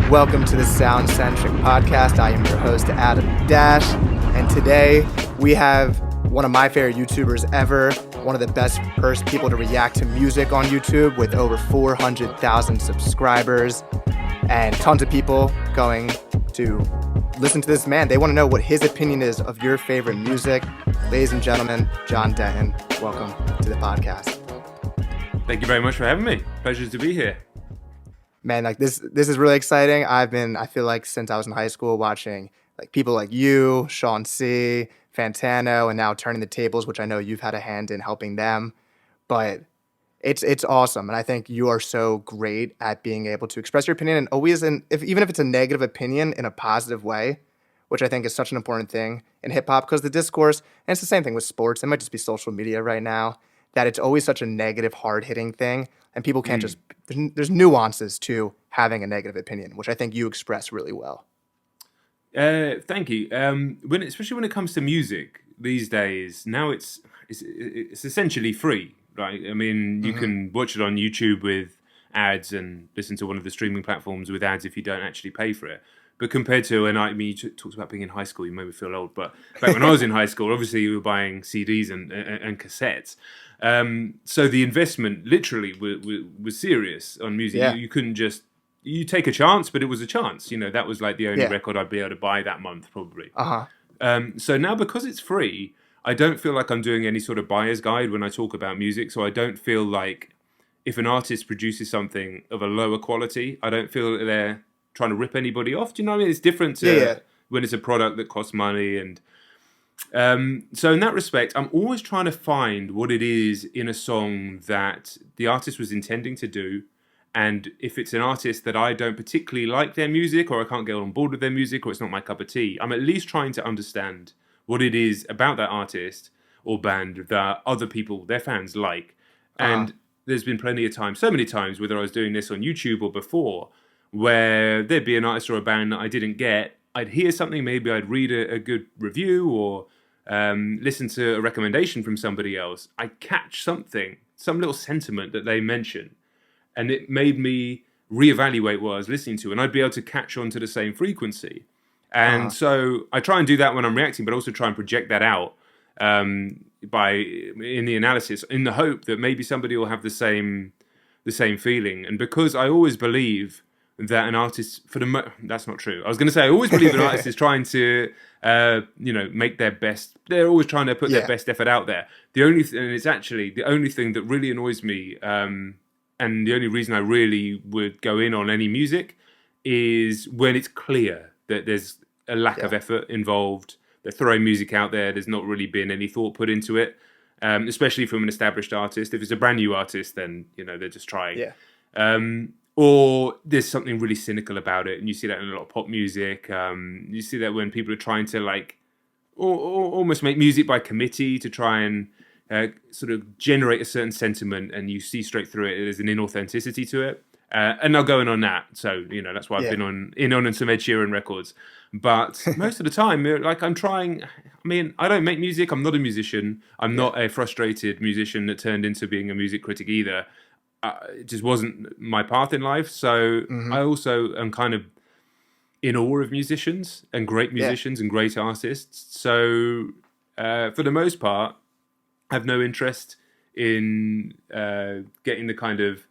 Welcome to the Sound-Centric Podcast. I am your host, Adam Dash, and today we have one of my favorite YouTubers ever, one of the best people to react to music on YouTube with over 400,000 subscribers and tons of people going to listen to this man. They want to know what his opinion is of your favorite music. Ladies and gentlemen, Jon Denton, welcome to the podcast. Thank you very much for having me. Pleasure to be here. Man, like this is really exciting. I feel like since I was in high school watching like people like you, Sean C, Fantano, and now Turning the Tables, which I know you've had a hand in helping them. But it's awesome, and I think you are so great at being able to express your opinion, and always even if it's a negative opinion, in a positive way, which I think is such an important thing in hip hop, because the discourse, and it's the same thing with sports. It might just be social media right now, that it's always such a negative, hard hitting thing, and people can't just. There's nuances to having a negative opinion, which I think you express really well. Thank you. Especially when it comes to music these days, now it's essentially free, right? I mean, you can watch it on YouTube with ads and listen to one of the streaming platforms with ads if you don't actually pay for it. But compared to you talked about being in high school, you made me feel old. But back when I was in high school, obviously you were buying CDs and cassettes. So the investment literally was serious on music. Yeah. You couldn't just take a chance, but it was a chance. You know, that was like the only record I'd be able to buy that month, probably. So now because it's free, I don't feel like I'm doing any sort of buyer's guide when I talk about music. So I don't feel like if an artist produces something of a lower quality, I don't feel that they're trying to rip anybody off. Do you know what I mean? It's different to when it's a product that costs money. And so in that respect, I'm always trying to find what it is in a song that the artist was intending to do. And if it's an artist that I don't particularly like their music, or I can't get on board with their music, or it's not my cup of tea, I'm at least trying to understand what it is about that artist or band that other people, their fans, like. And there's been plenty of times, so many times, whether I was doing this on YouTube or before, where there'd be an artist or a band that I didn't get. I'd hear something, maybe I'd read a good review or listen to a recommendation from somebody else. I'd catch something, some little sentiment that they mention, and it made me reevaluate what I was listening to, and I'd be able to catch on to the same frequency. And so I try and do that when I'm reacting, but also try and project that out in the analysis, in the hope that maybe somebody will have the same feeling. And because I always believe that an artist, that's not true. I was going to say, I always believe an artist is trying to, make their best. They're always trying to put their best effort out there. It's actually the only thing that really annoys me, and the only reason I really would go in on any music is when it's clear that there's a lack of effort involved. They're throwing music out there. There's not really been any thought put into it, especially from an established artist. If it's a brand new artist, then they're just trying. Yeah. Or there's something really cynical about it, and you see that in a lot of pop music. You see that when people are trying to or almost make music by committee to try and sort of generate a certain sentiment, and you see straight through it. There's an inauthenticity to it, and I'll go in on that. So that's why I've been on some Ed Sheeran records. But most of the time, I'm trying. I mean, I don't make music. I'm not a musician. I'm not a frustrated musician that turned into being a music critic either. It just wasn't my path in life. So I also am kind of in awe of musicians and great musicians and great artists. So for the most part, I have no interest in getting the kind of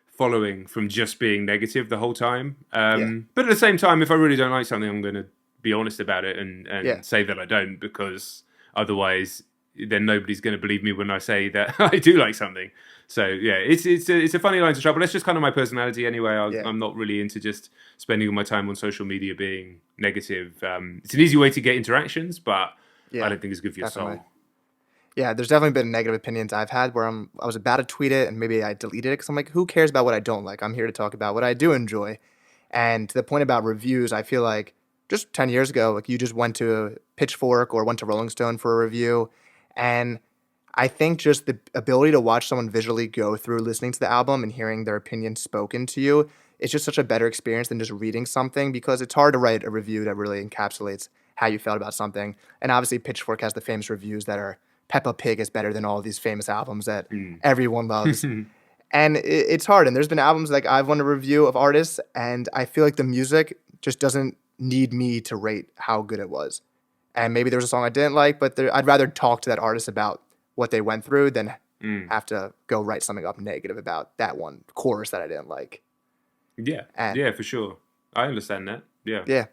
following from just being negative the whole time. But at the same time, if I really don't like something, I'm going to be honest about it and say that I don't, because otherwise then nobody's going to believe me when I say that I do like something. So it's a funny line to travel. That's just kind of my personality anyway. I'm not really into just spending all my time on social media being negative. It's an easy way to get interactions, but I don't think it's good for your soul. Yeah, there's definitely been negative opinions I've had where I was about to tweet it and maybe I deleted it because I'm like, who cares about what I don't like? I'm here to talk about what I do enjoy. And to the point about reviews, I feel like just 10 years ago, like you just went to Pitchfork or went to Rolling Stone for a review, and I think just the ability to watch someone visually go through listening to the album and hearing their opinion spoken to you, it's just such a better experience than just reading something, because it's hard to write a review that really encapsulates how you felt about something. And obviously Pitchfork has the famous reviews that are Peppa Pig is better than all of these famous albums that everyone loves. And it's hard. And there's been albums like I've won a review of artists, and I feel like the music just doesn't need me to rate how good it was. And maybe there was a song I didn't like, but I'd rather talk to that artist about what they went through than have to go write something up negative about that one chorus that I didn't like. Yeah, And yeah, for sure. I understand that. Yeah. yeah.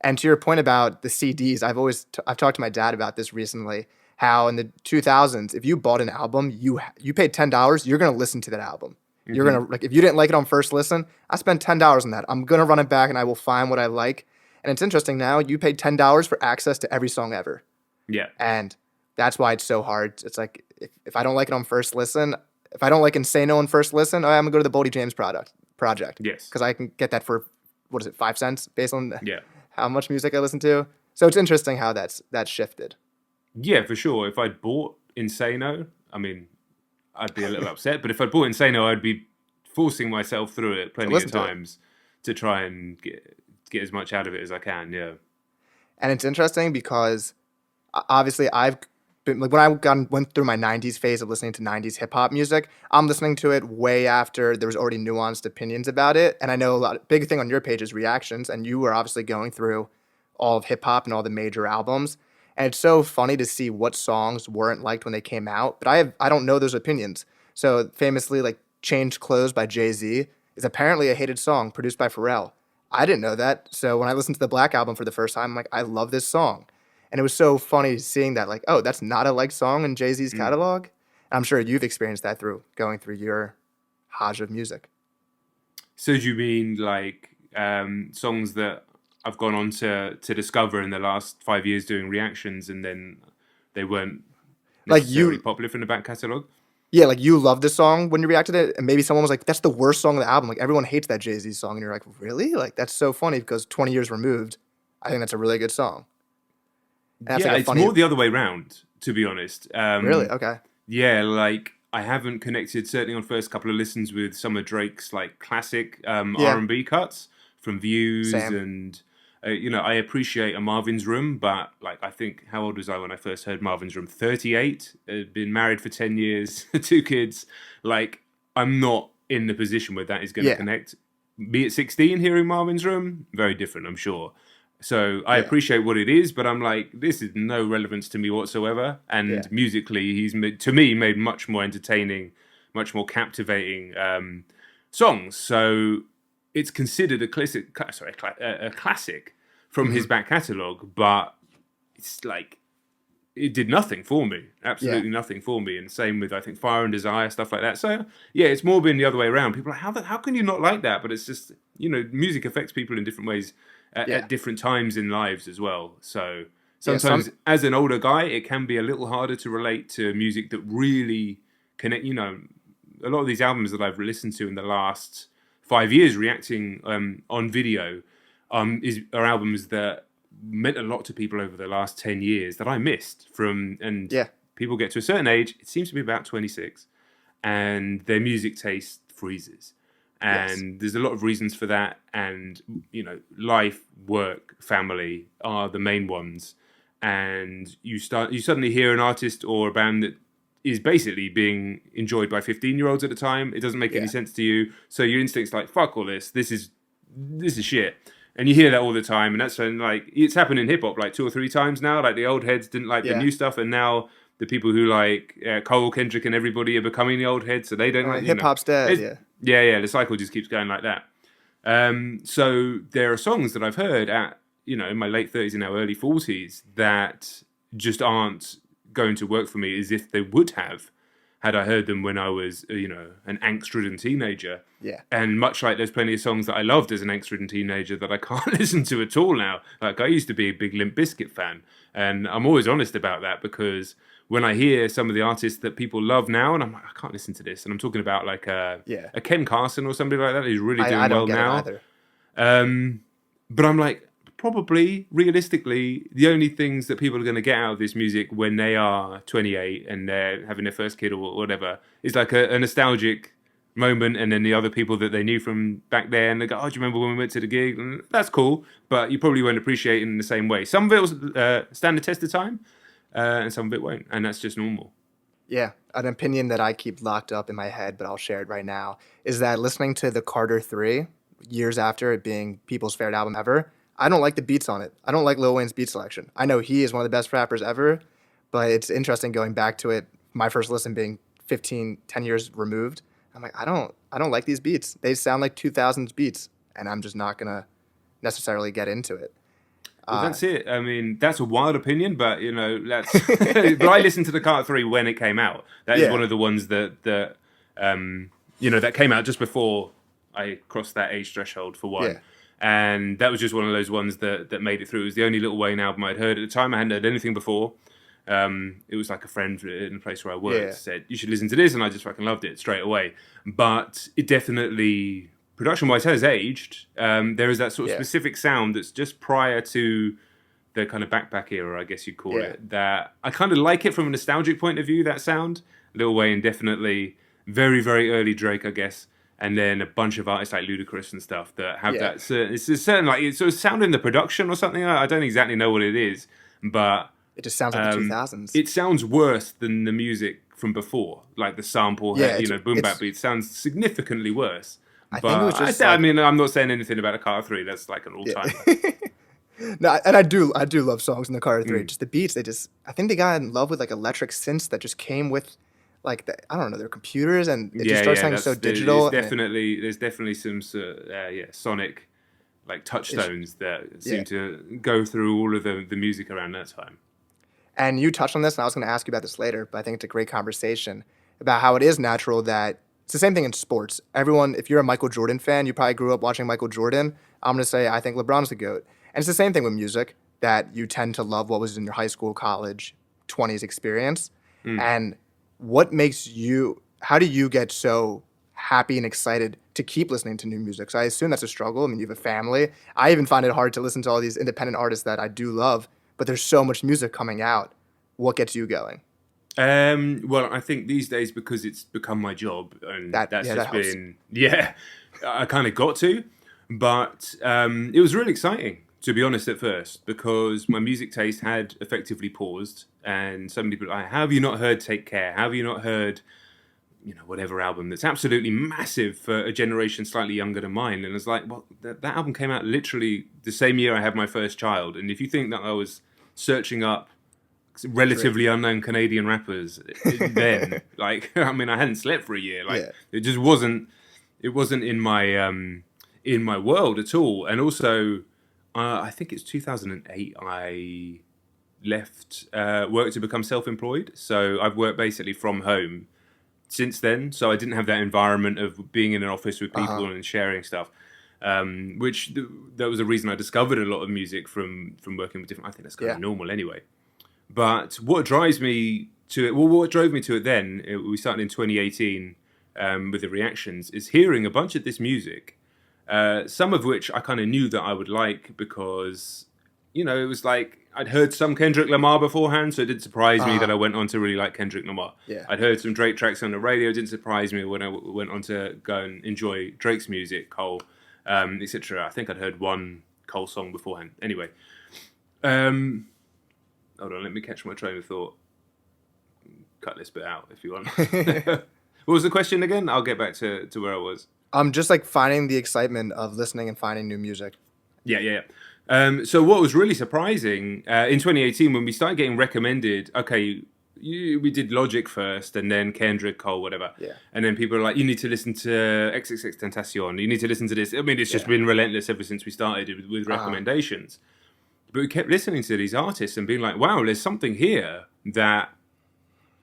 And to your point about the CDs, I've talked to my dad about this recently. How in the 2000s, if you bought an album, you paid $10, you're gonna listen to that album. You're gonna like if you didn't like it on first listen, I spent $10 on that. I'm gonna run it back and I will find what I like. And it's interesting now. You paid $10 for access to every song ever. Yeah. And that's why it's so hard. It's like if I don't like it on first listen, if I don't like Insano on first listen, I'm gonna go to the Boldy James project. Yes. Because I can get that for what is it, 5 cents based on Yeah. how much music I listen to. So it's interesting how that's shifted. Yeah, for sure. If I'd bought Insano, I mean, I'd be a little upset. But if I'd bought Insano, I'd be forcing myself through it plenty of times to try and get as much out of it as I can. Yeah. And it's interesting because obviously I've been like when I went through my 90s phase of listening to 90s hip hop music, I'm listening to it way after there was already nuanced opinions about it. And I know big thing on your page is reactions, and you were obviously going through all of hip hop and all the major albums. And it's so funny to see what songs weren't liked when they came out, but I don't know those opinions. So famously, like "Change Clothes" by Jay-Z is apparently a hated song produced by Pharrell. I didn't know that. So when I listened to the Black Album for the first time, I'm like, I love this song. And it was so funny seeing that, like, oh, that's not a liked song in Jay-Z's catalog. And I'm sure you've experienced that through going through your hodge of music. So do you mean like songs that I've gone on to discover in the last 5 years doing reactions, and then they weren't necessarily popular from the back catalogue? Yeah, like you loved the song when you reacted to it, and maybe someone was like, that's the worst song of the album. Like everyone hates that Jay-Z song, and you're like, really? Like that's so funny because 20 years removed, I think that's a really good song. Yeah, it's more the other way around, to be honest. Really? Okay. Yeah, like I haven't connected, certainly on first couple of listens, with some of Drake's like classic R&B cuts from Views. Same. And I appreciate a Marvin's Room, but like I think, how old was I when I first heard Marvin's Room? 38. I'd been married for 10 years, 2 kids. Like I'm not in the position where that is going to connect. Me at 16 hearing Marvin's Room, very different, I'm sure. So I appreciate what it is, but I'm like, this is no relevance to me whatsoever. And musically, he's to me made much more entertaining, much more captivating songs. So it's considered a classic from his back catalogue, but it's like it did nothing for me, absolutely nothing for me. And same with I think Fire and Desire, stuff like that. So yeah, it's more been the other way around. People are like, how can you not like that? But it's just music affects people in different ways. At different times in lives as well. So sometimes as an older guy, it can be a little harder to relate to music that really connect. A lot of these albums that I've listened to in the last 5 years, reacting on video, are albums that meant a lot to people over the last 10 years that I missed from. And people get to a certain age, it seems to be about 26, and their music taste freezes. And there's a lot of reasons for that. And, life, work, family are the main ones. And you suddenly hear an artist or a band that is basically being enjoyed by 15-year-olds at a time. It doesn't make any sense to you. So your instinct's like, fuck all this. This is shit. And you hear that all the time. And that's when, like, it's happened in hip hop like 2 or 3 times now. Like the old heads didn't like the new stuff. And now the people who like Cole, Kendrick, and everybody are becoming the old heads. So they don't like hip hop's dead. Yeah, the cycle just keeps going like that. So there are songs that I've heard at, in my late 30s and now early 40s that just aren't going to work for me as if they would have had I heard them when I was, an angst-ridden teenager. Yeah. And much like there's plenty of songs that I loved as an angst-ridden teenager that I can't listen to at all now. Like I used to be a big Limp Bizkit fan. And I'm always honest about that because when I hear some of the artists that people love now, and I'm like, I can't listen to this. And I'm talking about like a Ken Carson or somebody like that who's really doing I don't well get now. It either. But I'm like, probably, realistically, the only things that people are going to get out of this music when they are 28 and they're having their first kid or whatever is like a nostalgic moment, and then the other people that they knew from back then, they go, oh, do you remember when we went to the gig? And that's cool, but you probably won't appreciate it in the same way. Some of it will stand the test of time, and some of it won't, and that's just normal. Yeah, an opinion that I keep locked up in my head, but I'll share it right now, is that listening to the Carter 3, years after it being people's favorite album ever, I don't like the beats on it. I don't like Lil Wayne's beat selection. I know he is one of the best rappers ever, but it's interesting going back to it, my first listen being 10 years removed. I'm like, I don't like these beats. They sound like 2000s beats, and I'm just not gonna necessarily get into it. Well, that's it. I mean, that's a wild opinion, but you know, that's. But I listened to the Carter 3 when it came out. That is one of the ones that you know, that came out just before I crossed that age threshold for one. Yeah. And that was just one of those ones that made it through. It was the only Lil Wayne album I'd heard at the time. I hadn't heard anything before. It was like a friend in a place where I worked said, you should listen to this, and I just fucking loved it straight away. But it definitely, production-wise, has aged. There is that sort of specific sound that's just prior to the kind of backpack era, I guess you'd call it, that I kind of like it from a nostalgic point of view, that sound. Lil Wayne, definitely. Very, very early Drake, I guess. And then a bunch of artists like Ludacris and stuff that have that certain, it's a certain, like, it's sort of sound in the production or something. I don't exactly know what it is, but it just sounds like the 2000s. It sounds worse than the music from before, like the sample, you know, boom bap beat sounds significantly worse. I think it was just I mean, I'm not saying anything about a Carter 3. That's like an all-time. No, and I do love songs in the Carter 3. Just the beats, I think they got in love with like electric synths that just came with like I don't know, their computers, and it just starts sounding so digital. There's definitely some sonic like touchstones that seem to go through all of the music around that time. And you touched on this, and I was going to ask you about this later, but I think it's a great conversation about how it is natural that it's the same thing in sports. Everyone, if you're a Michael Jordan fan, you probably grew up watching Michael Jordan. I'm going to say I think LeBron's the GOAT. And it's the same thing with music, that you tend to love what was in your high school, college, 20s experience. And how do you get so happy and excited to keep listening to new music? So I assume that's a struggle. I mean, you have a family. I even find it hard to listen to all these independent artists that I do love, but there's so much music coming out. What gets you going? Well, I think these days, because it's become my job, and I kind of got to, but it was really exciting, to be honest, at first, because my music taste had effectively paused, and so many people were like, how have you not heard Take Care? How have you not heard, you know, whatever album that's absolutely massive for a generation slightly younger than mine? And it's like, well, that album came out literally the same year I had my first child, and if you think that I was searching up relatively unknown Canadian rappers then, like, I mean, I hadn't slept for a year. Like, it just wasn't in my world at all. And also, I think it's 2008, I left work to become self-employed. So I've worked basically from home since then. So I didn't have that environment of being in an office with people and sharing stuff. That was a reason I discovered a lot of music from working with different. I think that's kind of normal anyway. But what drives me to it? Well, what drove me to it then? We started in 2018 with the reactions. Is hearing a bunch of this music, some of which I kind of knew that I would like because, you know, it was like I'd heard some Kendrick Lamar beforehand, so it didn't surprise me that I went on to really like Kendrick Lamar. Yeah. I'd heard some Drake tracks on the radio. It didn't surprise me when I went on to go and enjoy Drake's music, Cole, etc. I think I'd heard one Cole song beforehand. Anyway. Hold on, let me catch my train of thought. Cut this bit out if you want. What was the question again? I'll get back to where I was. Just like finding the excitement of listening and finding new music. Yeah. So what was really surprising in 2018 when we started getting recommended, we did Logic first and then Kendrick, Cole, whatever. Yeah. And then people are like, you need to listen to XXXTentacion. You need to listen to this. I mean, it's just been relentless ever since we started with recommendations. But we kept listening to these artists and being like, wow, there's something here that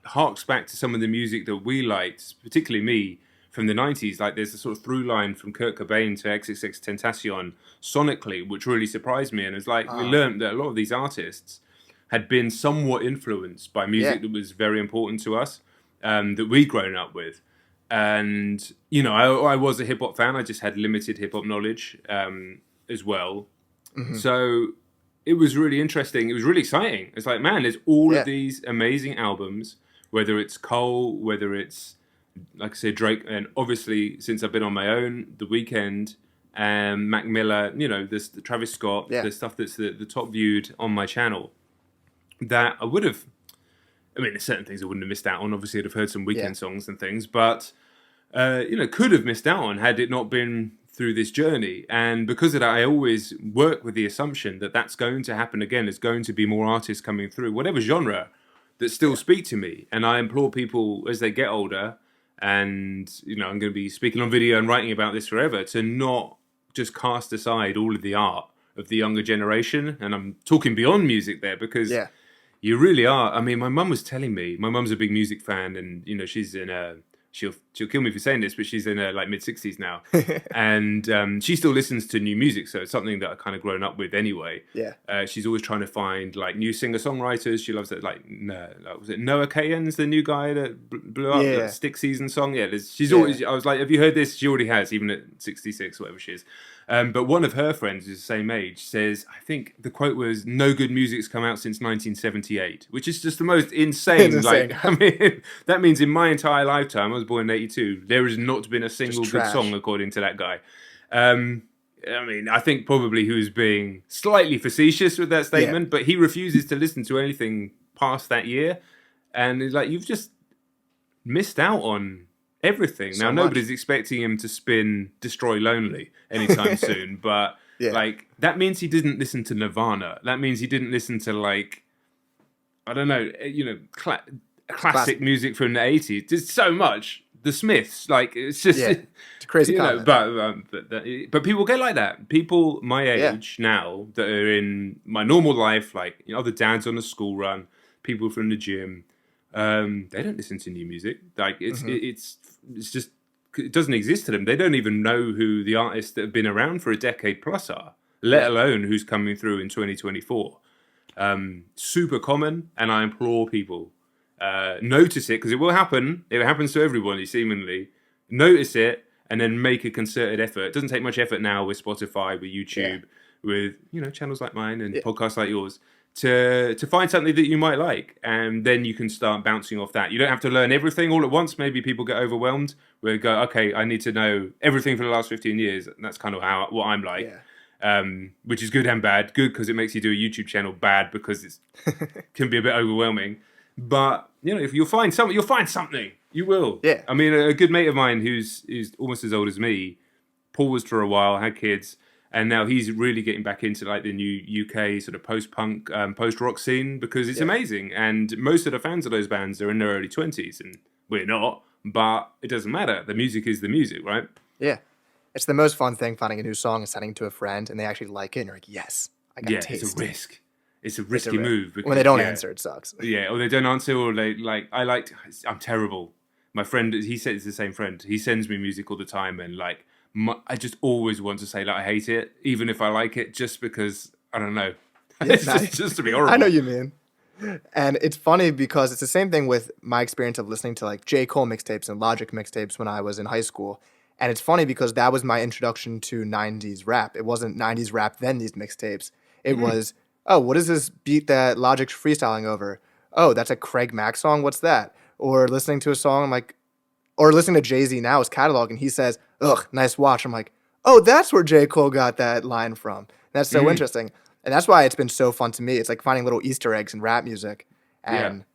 harks back to some of the music that we liked, particularly me, from the 90s. Like, there's a sort of through line from Kurt Cobain to XXXTentacion sonically, which really surprised me. And it's like, we learned that a lot of these artists had been somewhat influenced by music that was very important to us, that we'd grown up with. And, you know, I was a hip-hop fan. I just had limited hip-hop knowledge as well. Mm-hmm. So it was really interesting. It was really exciting. It's like, man, there's all of these amazing albums, whether it's Cole, whether it's, like I said, Drake, and obviously, since I've been on my own, The Weeknd, Mac Miller, you know, the Travis Scott, the stuff that's the top viewed on my channel, that I would have I mean, there's certain things I wouldn't have missed out on. Obviously, I'd have heard some Weeknd songs and things, but could have missed out on had it not been through this journey. And because of that, I always work with the assumption that that's going to happen again. There's going to be more artists coming through, whatever genre, that still speak to me. And I implore people as they get older, and I'm going to be speaking on video and writing about this forever, to not just cast aside all of the art of the younger generation. And I'm talking beyond music there, because you really are. I mean, my mum was telling me, my mum's a big music fan, and she's in a, she'll kill me for saying this, but she's in her like mid-60s now, and she still listens to new music, so it's something that I've kind of grown up with anyway. She's always trying to find like new singer-songwriters. She loves it. Was it Noah Kahan's the new guy that blew up the Stick Season song? She's always. I was like, have you heard this? She already has, even at 66, whatever she is. But one of her friends, who's the same age, says, I think the quote was, "No good music's come out since 1978," which is just the most insane. I mean, that means in my entire lifetime, I was born in 82, there has not been a single good song, according to that guy. I mean, I think probably he was being slightly facetious with that statement, but he refuses to listen to anything past that year. And it's like, you've just missed out on everything. Now, nobody's expecting him to spin Destroy Lonely anytime soon, but like, that means he didn't listen to Nirvana. That means he didn't listen to, like, I don't know, classic music from the 80s. There's so much. The Smiths, like, it's just it's a crazy comment. But people get like that. People my age now that are in my normal life, like other dads on a school run, people from the gym, they don't listen to new music. Like, it's just, it doesn't exist to them. They don't even know who the artists that have been around for a decade plus are, let alone who's coming through in 2024. Super common, and I implore people, notice it, because it will happen. It happens to everybody, seemingly. Notice it, and then make a concerted effort. It doesn't take much effort now with Spotify, with YouTube, with channels like mine and podcasts like yours, to find something that you might like, and then you can start bouncing off that. You don't have to learn everything all at once. Maybe people get overwhelmed. We go, okay, I need to know everything for the last 15 years. And that's kind of what I'm like. Which is good and bad. Good because it makes you do a YouTube channel. Bad because it can be a bit overwhelming. But if you'll find something, you'll find something. You will. I mean, a good mate of mine who's almost as old as me, paused for a while, had kids, and now he's really getting back into like the new UK sort of post-punk, post-rock scene, because it's amazing. And most of the fans of those bands are in their early 20s, and we're not. But it doesn't matter. The music is the music, right? Yeah. It's the most fun thing, finding a new song and sending it to a friend, and they actually like it, and you're like, yes, I got taste. It's a risk. It's a risky move. Because, when they don't answer, it sucks. Or they don't answer, or I'm terrible. My friend, he says it's the same friend. He sends me music all the time, and like, I just always want to say that I hate it, even if I like it, just because, I don't know. It's just to be horrible. I know you mean. And it's funny because it's the same thing with my experience of listening to like J. Cole mixtapes and Logic mixtapes when I was in high school. And it's funny because that was my introduction to 90s rap. It wasn't 90s rap then these mixtapes. It was, oh, what is this beat that Logic's freestyling over? Oh, that's a Craig Mack song? What's that? Or listening to a song like, or listening to Jay-Z now, his catalog, and he says, ugh, nice watch. I'm like, oh, that's where J. Cole got that line from. That's so interesting. And that's why it's been so fun to me. It's like finding little Easter eggs in rap music. And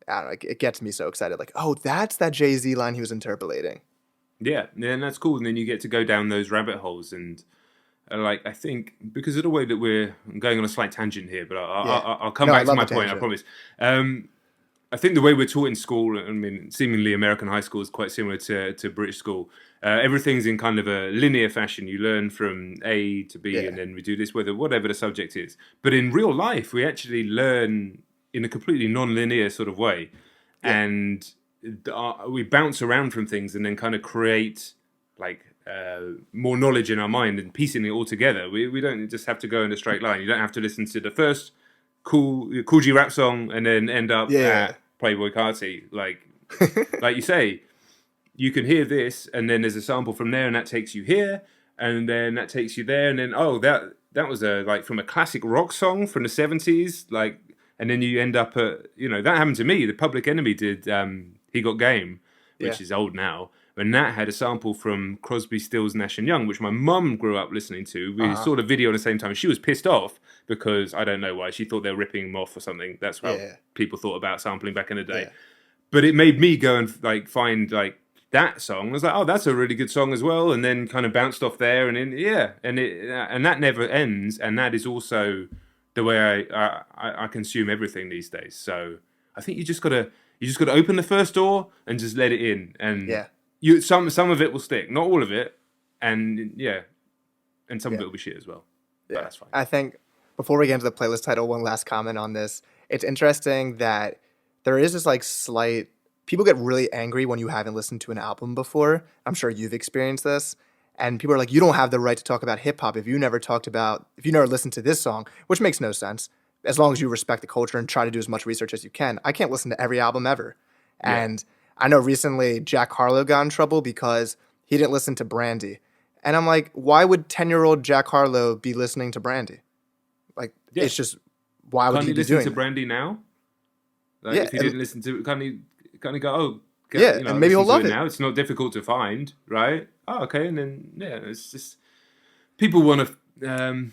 I don't know, it gets me so excited. Like, oh, that's that Jay-Z line he was interpolating. Yeah, and that's cool. And then you get to go down those rabbit holes. And like, I think because of the way that I'm going on a slight tangent here, but I'll come back to my point, I promise. I think the way we're taught in school, I mean, seemingly American high school is quite similar to British school. Everything's in kind of a linear fashion. You learn from A to B, and then we do this, whatever the subject is. But in real life, we actually learn in a completely non-linear sort of way. And we bounce around from things and then kind of create like more knowledge in our mind and piecing it all together. We don't just have to go in a straight line. You don't have to listen to the first Cool G rap song and then end up at Playboy Carti. Like you say, you can hear this and then there's a sample from there and that takes you here and then that takes you there and then that was from a classic rock song from the 70s, like, and then you end up at that happened to me. The Public Enemy did He Got Game, which is old now, And that had a sample from Crosby, Stills, Nash and Young, which my mum grew up listening to. We saw the video at the same time. She was pissed off because I don't know why. She thought they were ripping him off or something. That's how people thought about sampling back in the day. Yeah. But it made me go and like find like that song. I was like, oh, that's a really good song as well. And then kind of bounced off there. And then, and that never ends. And that is also the way I consume everything these days. So I think you just gotta open the first door and just let it in. And some of it will stick, not all of it. And some of it will be shit as well. Yeah. But that's fine. I think before we get into the playlist title, one last comment on this. It's interesting that there is this like slight, people get really angry when you haven't listened to an album before. I'm sure you've experienced this. And people are like, you don't have the right to talk about hip hop if you never listened to this song, which makes no sense. As long as you respect the culture and try to do as much research as you can. I can't listen to every album ever. Yeah. And I know recently Jack Harlow got in trouble because he didn't listen to Brandy. And I'm like, why would 10-year-old Jack Harlow be listening to Brandy? Like, it's just, why would he be doing that? Can't he listen to Brandy now? Like, if he didn't listen to it, can't he go, oh, and maybe he'll love it now. It's not difficult to find, right? Oh, okay. And then, it's just, people want to,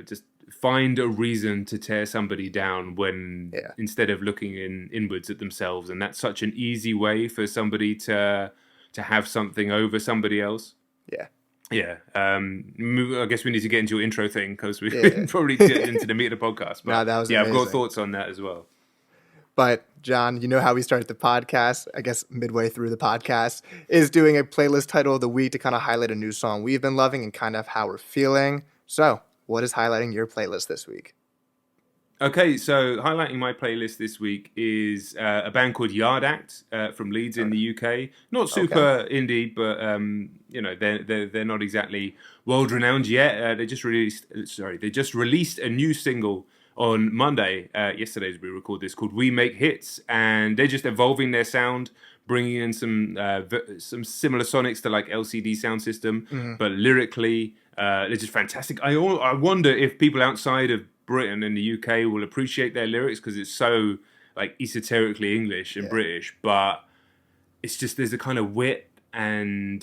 just find a reason to tear somebody down when instead of looking inwards at themselves. And that's such an easy way for somebody to have something over somebody else. Yeah. Yeah. I guess we need to get into your intro thing because we probably get into the meat of the podcast. But that was amazing. I've got thoughts on that as well. But John, you know how we started the podcast, I guess midway through the podcast, is doing a playlist title of the week to kind of highlight a new song we've been loving and kind of how we're feeling. So what is highlighting your playlist this week? Okay, so highlighting my playlist this week is a band called Yard Act from Leeds in the UK. Not super indie, but they're not exactly world renowned yet. They just released a new single on Monday, yesterday as we record this, called We Make Hits, and they're just evolving their sound, bringing in some similar sonics to like LCD Sound System, but lyrically they're just fantastic. I wonder if people outside of Britain and the UK will appreciate their lyrics because it's so like esoterically English and British, but it's just there's a kind of wit and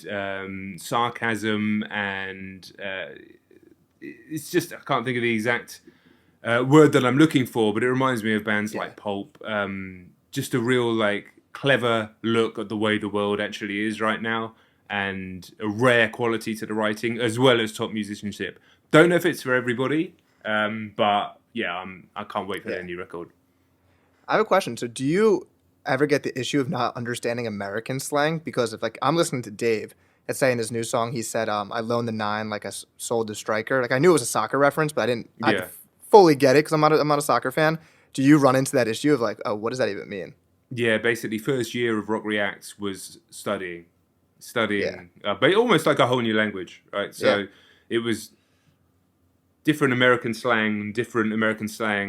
sarcasm and it's just I can't think of the exact word that I'm looking for, but it reminds me of bands like Pulp. Just a real like clever look at the way the world actually is right now, and a rare quality to the writing as well as top musicianship. Don't know if it's for everybody, but I can't wait for their new record. I have a question. So do you ever get the issue of not understanding American slang? Because if like I'm listening to Dave, let's say in his new song he said, I loaned the 9 like I sold the striker. Like I knew it was a soccer reference, but I didn't fully get it because I'm not a soccer fan. Do you run into that issue of like, oh, what does that even mean? Yeah, basically first year of Rock Reacts was studying, but almost like a whole new language, right? So it was different American slang,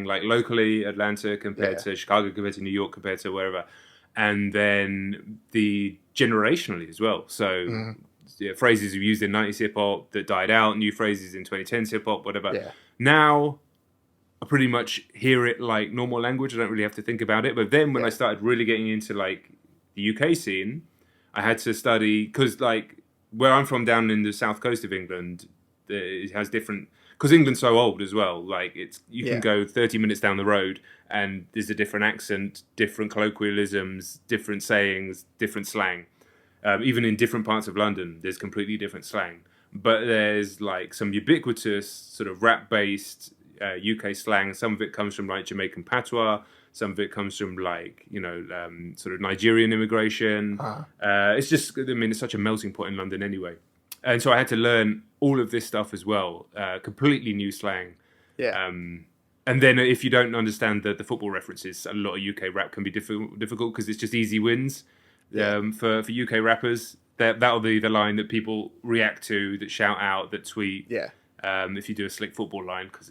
like locally Atlanta compared to Chicago, compared to New York, compared to wherever. And then the generationally as well. So phrases we used in 90s hip hop that died out, new phrases in 2010s hip hop, whatever. Yeah. Now I pretty much hear it like normal language. I don't really have to think about it. But then when I started really getting into like the UK scene, I had to study, because like where I'm from down in the south coast of England, it has different, because England's so old as well. Like you can go 30 minutes down the road and there's a different accent, different colloquialisms, different sayings, different slang. Even in different parts of London, there's completely different slang. But there's like some ubiquitous sort of rap-based UK slang. Some of it comes from like Jamaican patois. Some of it comes from like, sort of Nigerian immigration. It's just, it's such a melting pot in London anyway. And so I had to learn all of this stuff as well. Completely new slang. Yeah. And then if you don't understand the football references, a lot of UK rap can be difficult because it's just easy wins. For UK rappers, that'll be the line that people react to, that shout out, that tweet. Yeah. If you do a slick football line, because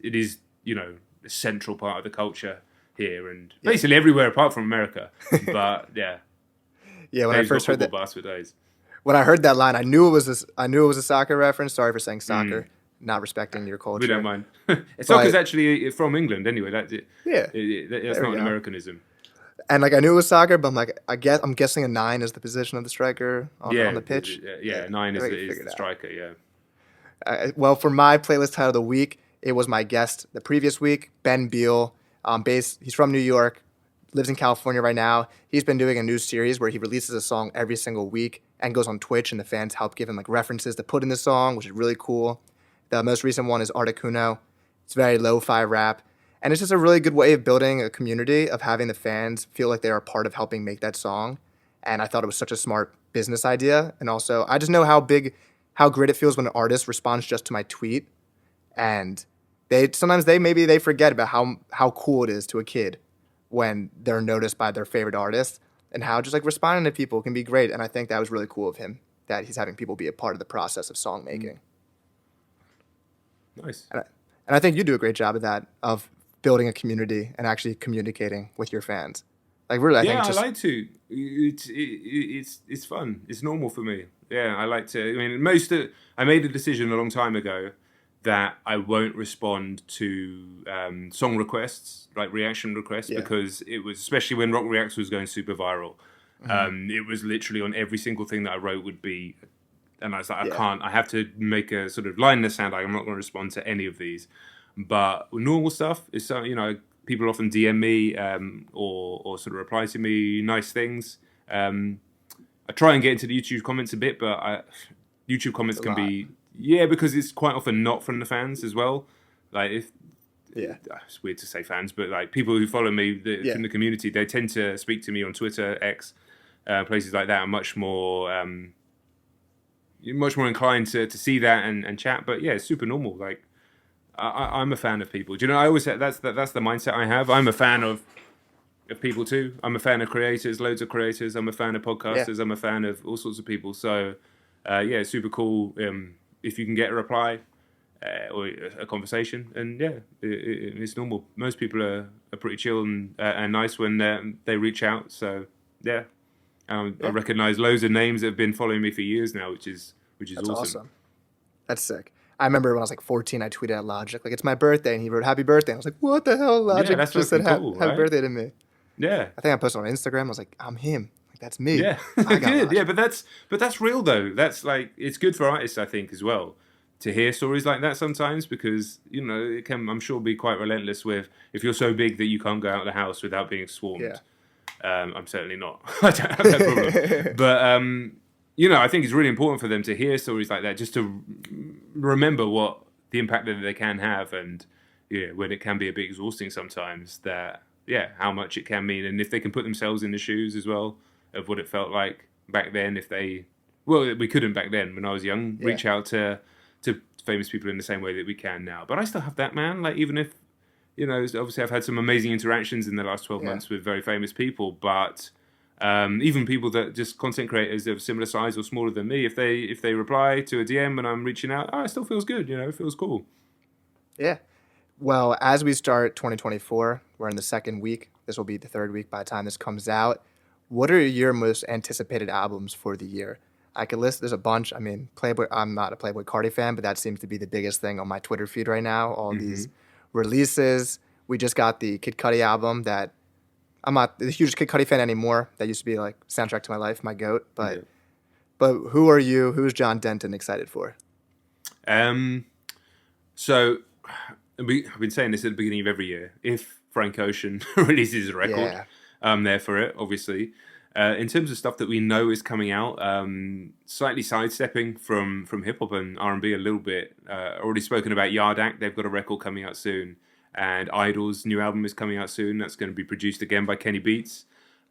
it is a central part of the culture here and basically everywhere apart from America. But when I first heard that, bars for days. When I heard that line, I knew it was a soccer reference. Sorry for saying soccer, not respecting your culture. We don't mind. Soccer's actually from England anyway. That's it. Yeah, that's not an Americanism. And like I knew it was soccer, but I'm like, I'm guessing a 9 is the position of the striker on Yeah, the pitch. yeah. Yeah, Nine I is think I the figured it out. striker. Yeah. Well, for my playlist title of the week, it was my guest the previous week, Ben Beal. He's from New York, lives in California right now. He's been doing a new series where he releases a song every single week and goes on Twitch, and the fans help give him like references to put in the song, which is really cool. The most recent one is Articuno. It's very lo-fi rap, and it's just a really good way of building a community of having the fans feel like they are a part of helping make that song. And I thought it was such a smart business idea. And also, I just know how great it feels when an artist responds just to my tweet, and they forget about how cool it is to a kid when they're noticed by their favorite artist, and how just like responding to people can be great. And I think that was really cool of him that he's having people be a part of the process of song making. Nice. And I think you do a great job of that, of building a community and actually communicating with your fans. Like really, I think Yeah, I just like to. It's fun. It's normal for me. Yeah, I like to. I mean, I made a decision a long time ago that I won't respond to song requests, like reaction requests, yeah. because it was, especially when Rock Reacts was going super viral. It was literally on every single thing that I wrote would be, and I was like, I have to make a sort of line in the sand. Like, I'm not going to respond to any of these. But normal stuff is so, people often DM me or sort of reply to me nice things. I try and get into the YouTube comments a bit, but YouTube comments can be because it's quite often not from the fans as well. Like it's weird to say fans, but like people who follow me from the community, they tend to speak to me on Twitter, X, places like that, are much more inclined to see that and chat. But yeah, it's super normal. Like I'm a fan of people. Do you know? I always say that's the mindset I have. I'm a fan of people too. I'm a fan of creators, loads of creators. I'm a fan of podcasters. I'm a fan of all sorts of people. So it's super cool if you can get a reply or a conversation. And it's normal. Most people are pretty chill and nice when they reach out. So I recognize loads of names that have been following me for years now, which is That's awesome. That's sick. I remember when I was like 14, I tweeted at Logic, like, it's my birthday, and he wrote happy birthday. And I was like, what the hell? Logic That's just said cool, happy right? birthday to me. Yeah. I think I posted on Instagram. I was like, I'm him. Like, that's me. Yeah. I got Good. Logic. Yeah, but that's real though. That's like, it's good for artists, I think, as well, to hear stories like that sometimes, because it can, I'm sure, be quite relentless with if you're so big that you can't go out of the house without being swarmed. I'm certainly not. I don't have that problem. But I think it's really important for them to hear stories like that, just to remember what the impact that they can have, and when it can be a bit exhausting sometimes, that how much it can mean, and if they can put themselves in the shoes as well of what it felt like back then. We couldn't back then when I was young reach out to famous people in the same way that we can now, but I still have that, man. Like, even if obviously I've had some amazing interactions in the last 12 months with very famous people, but even people that just content creators of similar size or smaller than me, if they reply to a DM when I'm reaching out, it still feels good. It feels cool. Yeah. Well, as we start 2024, we're in the second week. This will be the third week by the time this comes out. What are your most anticipated albums for the year? I could list, there's a bunch. I mean, Playboy, I'm not a Playboy Carti fan, but that seems to be the biggest thing on my Twitter feed right now. All these releases. We just got the Kid Cudi album that I'm not the hugest Kid Cudi fan anymore. That used to be like soundtrack to my life, my goat. But who are you? Who's Jon Denton excited for? So I've been saying this at the beginning of every year. If Frank Ocean releases a record, I'm there for it, obviously. In terms of stuff that we know is coming out, slightly sidestepping from hip hop and R&B a little bit. Already spoken about Yard Act. They've got a record coming out soon, and Idol's new album is coming out soon. That's going to be produced again by Kenny Beats,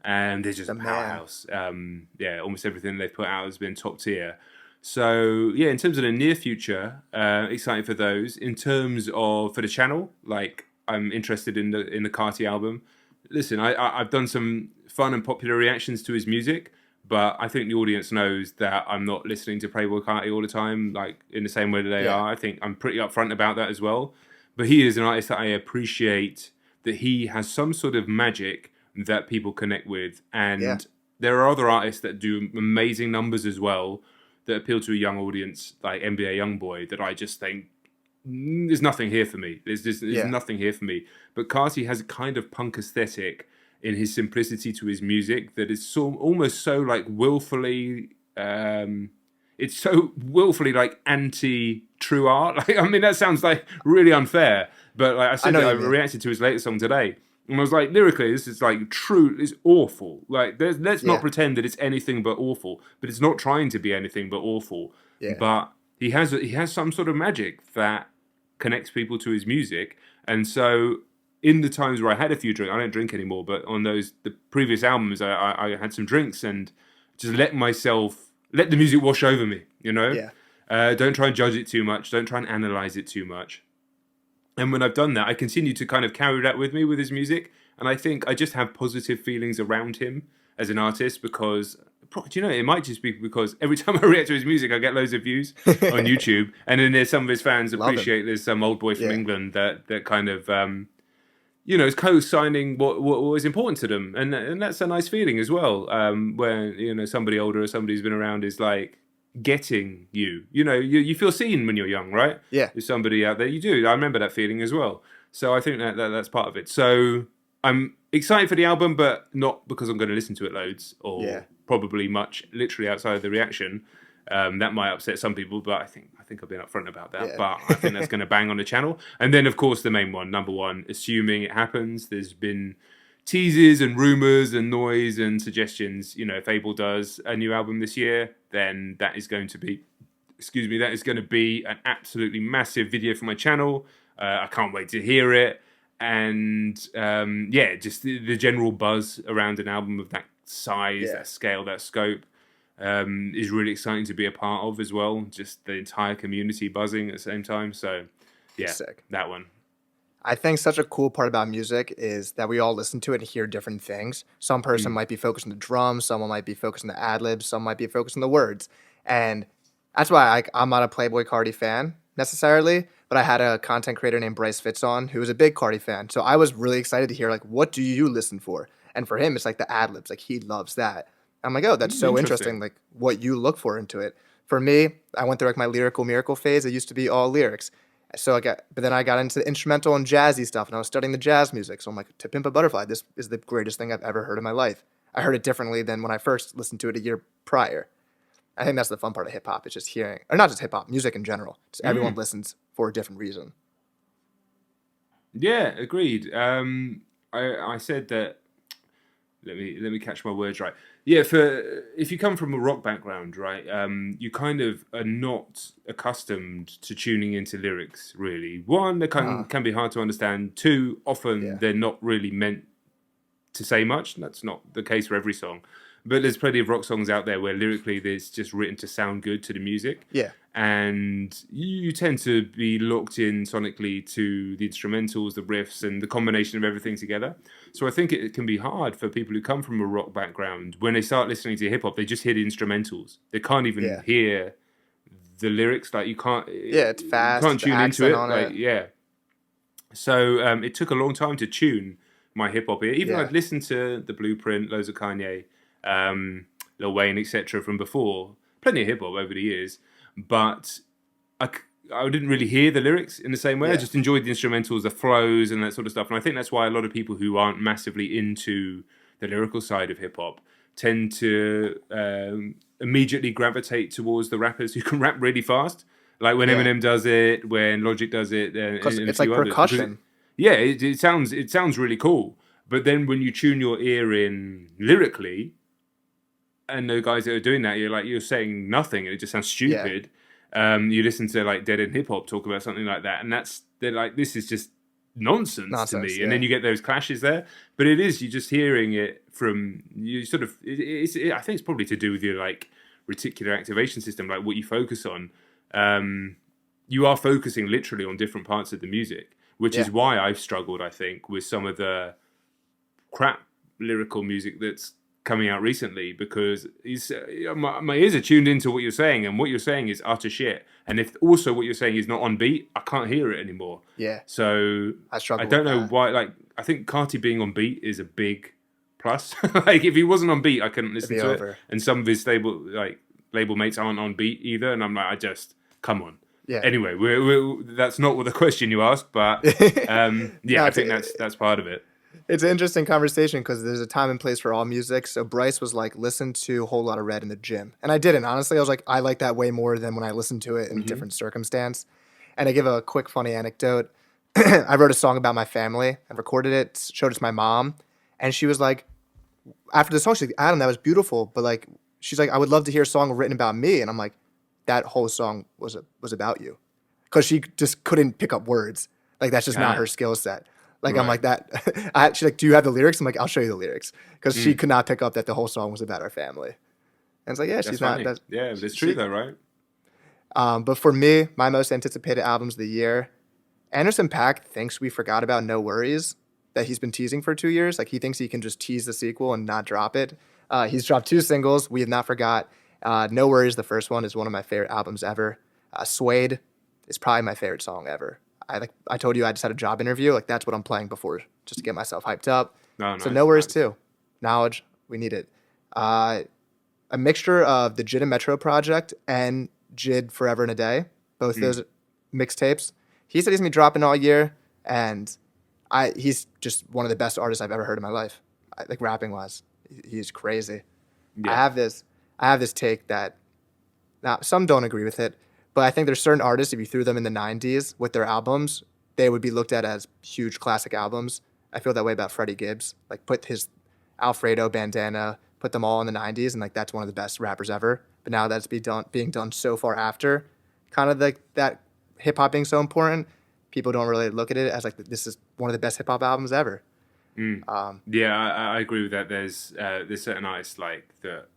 and they're just a powerhouse. Almost everything they've put out has been top tier. So in terms of the near future, excited for those. In terms of for the channel, like, I'm interested in the Carti album. Listen, I've done some fun and popular reactions to his music, but I think the audience knows that I'm not listening to Playboy Carti all the time, like in the same way that they are. I think I'm pretty upfront about that as well. But he is an artist that I appreciate, that he has some sort of magic that people connect with. And there are other artists that do amazing numbers as well that appeal to a young audience, like NBA Youngboy, that I just think, there's nothing here for me. There's nothing here for me. But Carti has a kind of punk aesthetic in his simplicity to his music that is almost so like willfully. It's so willfully like anti-true art. Like, I mean, that sounds like really unfair, but like I said, I reacted to his latest song today, and I was like, lyrically, this is like true. It's awful. Like, let's not pretend that it's anything but awful. But it's not trying to be anything but awful. Yeah. But he has some sort of magic that connects people to his music, and so in the times where I had a few drinks, I don't drink anymore, but on the previous albums, I had some drinks and just let the music wash over me, you know? Yeah. Don't try and judge it too much. Don't try and analyze it too much. And when I've done that, I continue to kind of carry that with me with his music. And I think I just have positive feelings around him as an artist because, do you know, it might just be because every time I react to his music, I get loads of views on YouTube. And then there's some of his fans appreciate there's some old boy from England that kind of, you know, is co-signing what was important to them. And that's a nice feeling as well, where, you know, somebody older or somebody who's been around is like, getting you know, you feel seen when you're young, right? Yeah. There's somebody out there. You do. I remember that feeling as well. So I think that's part of it. So I'm excited for the album, but not because I'm going to listen to it loads or probably much literally outside of the reaction. That might upset some people, but I think I've been upfront about that. But I think that's going to bang on the channel. And then of course the main one, number one, assuming it happens, there's been teases and rumors and noise and suggestions. You know, if Abel does a new album this year, then that is going to be an absolutely massive video for my channel. I can't wait to hear it. And just the general buzz around an album of that size, that scale, that scope is really exciting to be a part of as well. Just the entire community buzzing at the same time. So Sick. That one. I think such a cool part about music is that we all listen to it and hear different things. Some person might be focused on the drums, someone might be focused on the ad-libs, some might be focused on the words. And that's why I'm not a Playboi Carti fan necessarily, but I had a content creator named Bryce Fitz on who was a big Carti fan. So I was really excited to hear, like, what do you listen for? And for him, it's like the ad-libs. Like, he loves that. I'm like, oh, that's so interesting, like, what you look for into it. For me, I went through, like, my lyrical miracle phase. It used to be all lyrics. But then I got into the instrumental and jazzy stuff, and I was studying the jazz music. So I'm like, To Pimp a Butterfly, this is the greatest thing I've ever heard in my life. I heard it differently than when I first listened to it a year prior. I think that's the fun part of hip hop. It's just hearing, or not just hip hop, music in general. Just everyone listens for a different reason. Yeah, agreed. I said that. Let me catch my words right. Yeah, if you come from a rock background, right, you kind of are not accustomed to tuning into lyrics, really. One, they can be hard to understand. Two, often they're not really meant to say much. That's not the case for every song. But there's plenty of rock songs out there where lyrically it's just written to sound good to the music. Yeah. And you tend to be locked in sonically to the instrumentals, the riffs, and the combination of everything together. So I think it can be hard for people who come from a rock background. When they start listening to hip hop, they just hear the instrumentals. They can't even hear the lyrics. Like, you can't. Yeah, it's fast. You can't tune into it. Like, So it took a long time to tune my hip hop ear. Even I'd listened to The Blueprint, loads of Kanye, Lil Wayne, etc. from before. Plenty of hip hop over the years. But I didn't really hear the lyrics in the same way. I just enjoyed the instrumentals, the flows, and that sort of stuff. And I think that's why a lot of people who aren't massively into the lyrical side of hip hop tend to immediately gravitate towards the rappers who can rap really fast. Like when Eminem does it, when Logic does it, and it's like percussion. It sounds really cool. But then when you tune your ear in lyrically, and the guys that are doing that, you're saying nothing, and it just sounds stupid. You listen to like Dead End Hip Hop talk about something like that, and they're like, this is just nonsense to me. And then you get those clashes there. But it is, you're just hearing it from you. Sort of, I think it's probably to do with your like reticular activation system, like what you focus on. You are focusing literally on different parts of the music, which is why I've struggled, I think, with some of the crap lyrical music that's coming out recently, because my ears are tuned into what you're saying, and what you're saying is utter shit. And if also what you're saying is not on beat, I can't hear it anymore. Yeah. So I don't know why. Like, I think Carti being on beat is a big plus. Like, if he wasn't on beat, I couldn't listen to it. And some of his label mates aren't on beat either, and I'm like, come on. Yeah. Anyway, that's not what the question you asked, but I think that's part of it. It's an interesting conversation because there's a time and place for all music. So Bryce was like, listen to Whole Lotta Red in the gym. And I didn't. Honestly, I was like, I like that way more than when I listened to it in different circumstance. And I give a quick funny anecdote. I wrote a song about my family and recorded it, showed it to my mom. And she was like, after the song, she's like, Adam, that was beautiful. But like, she's like, I would love to hear a song written about me. And I'm like, that whole song was about you. Because she just couldn't pick up words. Like, that's just not her skill set. Like, I'm like that. She's like, do you have the lyrics? I'm like, I'll show you the lyrics. Because she could not pick up that the whole song was about our family. And it's like, yeah, she's not. Yeah, it's true though, right? But for me, my most anticipated albums of the year, Anderson .Paak thinks we forgot about No Worries that he's been teasing for 2 years. Like, he thinks he can just tease the sequel and not drop it. He's dropped 2 singles. We have not forgot. No Worries, the first one, is one of my favorite albums ever. Suede is probably my favorite song ever. I told you I just had a job interview. Like, that's what I'm playing before, just to get myself hyped up. So No Worries too. Knowledge, we need it. A mixture of the Jid and Metro project and Jid Forever and a Day. Both those mixtapes. He said he's gonna be dropping all year, and he's just one of the best artists I've ever heard in my life. Like, rapping wise, he's crazy. Yeah. I have this take that now some don't agree with it. But I think there's certain artists, if you threw them in the 90s with their albums, they would be looked at as huge classic albums. I feel that way about Freddie Gibbs. Like, put his Alfredo bandana, put them all in the 90s, and like that's one of the best rappers ever. But now that's being done so far after, kind of like that hip-hop being so important, people don't really look at it as like this is one of the best hip-hop albums ever. Yeah, I agree with that. There's certain artists like that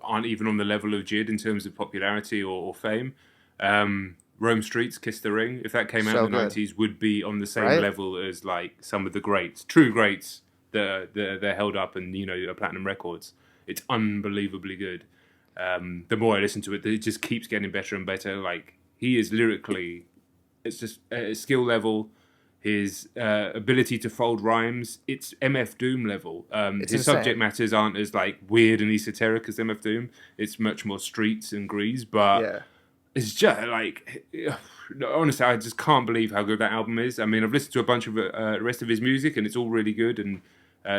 aren't even on the level of Jid in terms of popularity or fame. Rome Street's Kiss the Ring, if that came out in the 90s, would be on the same level as like some of the greats, true greats that they're held up and, you know, are platinum records. It's unbelievably good. The more I listen to it just keeps getting better and better. Like, he is lyrically, it's just skill level, his ability to fold rhymes, it's MF Doom level. His subject matters aren't as like weird and esoteric as MF Doom. It's much more streets and grease, but it's just like, honestly, I just can't believe how good that album is. I mean, I've listened to a bunch of the rest of his music, and it's all really good. And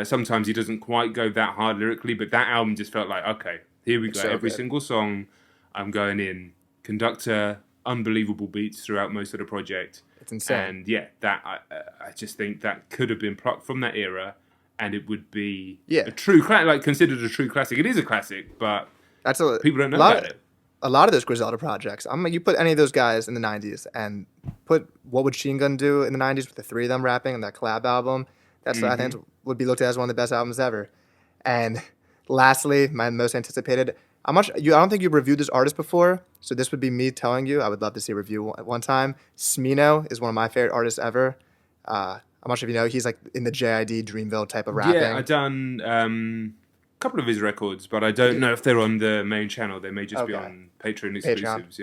sometimes he doesn't quite go that hard lyrically, but that album just felt like, okay, here we go. Every single song, I'm going in. Conductor, unbelievable beats throughout most of the project. It's insane. And yeah, that I just think that could have been plucked from that era, and it would be a true considered a true classic. It is a classic, but people don't know about it. A lot of those Griselda projects. You put any of those guys in the 90s and put What Would Sheen Gun Do in the 90s with the three of them rapping on that collab album. That's I think would be looked at as one of the best albums ever. And lastly, my most anticipated. I don't think you've reviewed this artist before, so this would be me telling you. I would love to see a review one time. Smino is one of my favorite artists ever. I'm not sure if you know. He's like in the JID Dreamville type of rapping. Yeah, I've done couple of his records, but I don't know if they're on the main channel. They may just be on Patreon exclusives.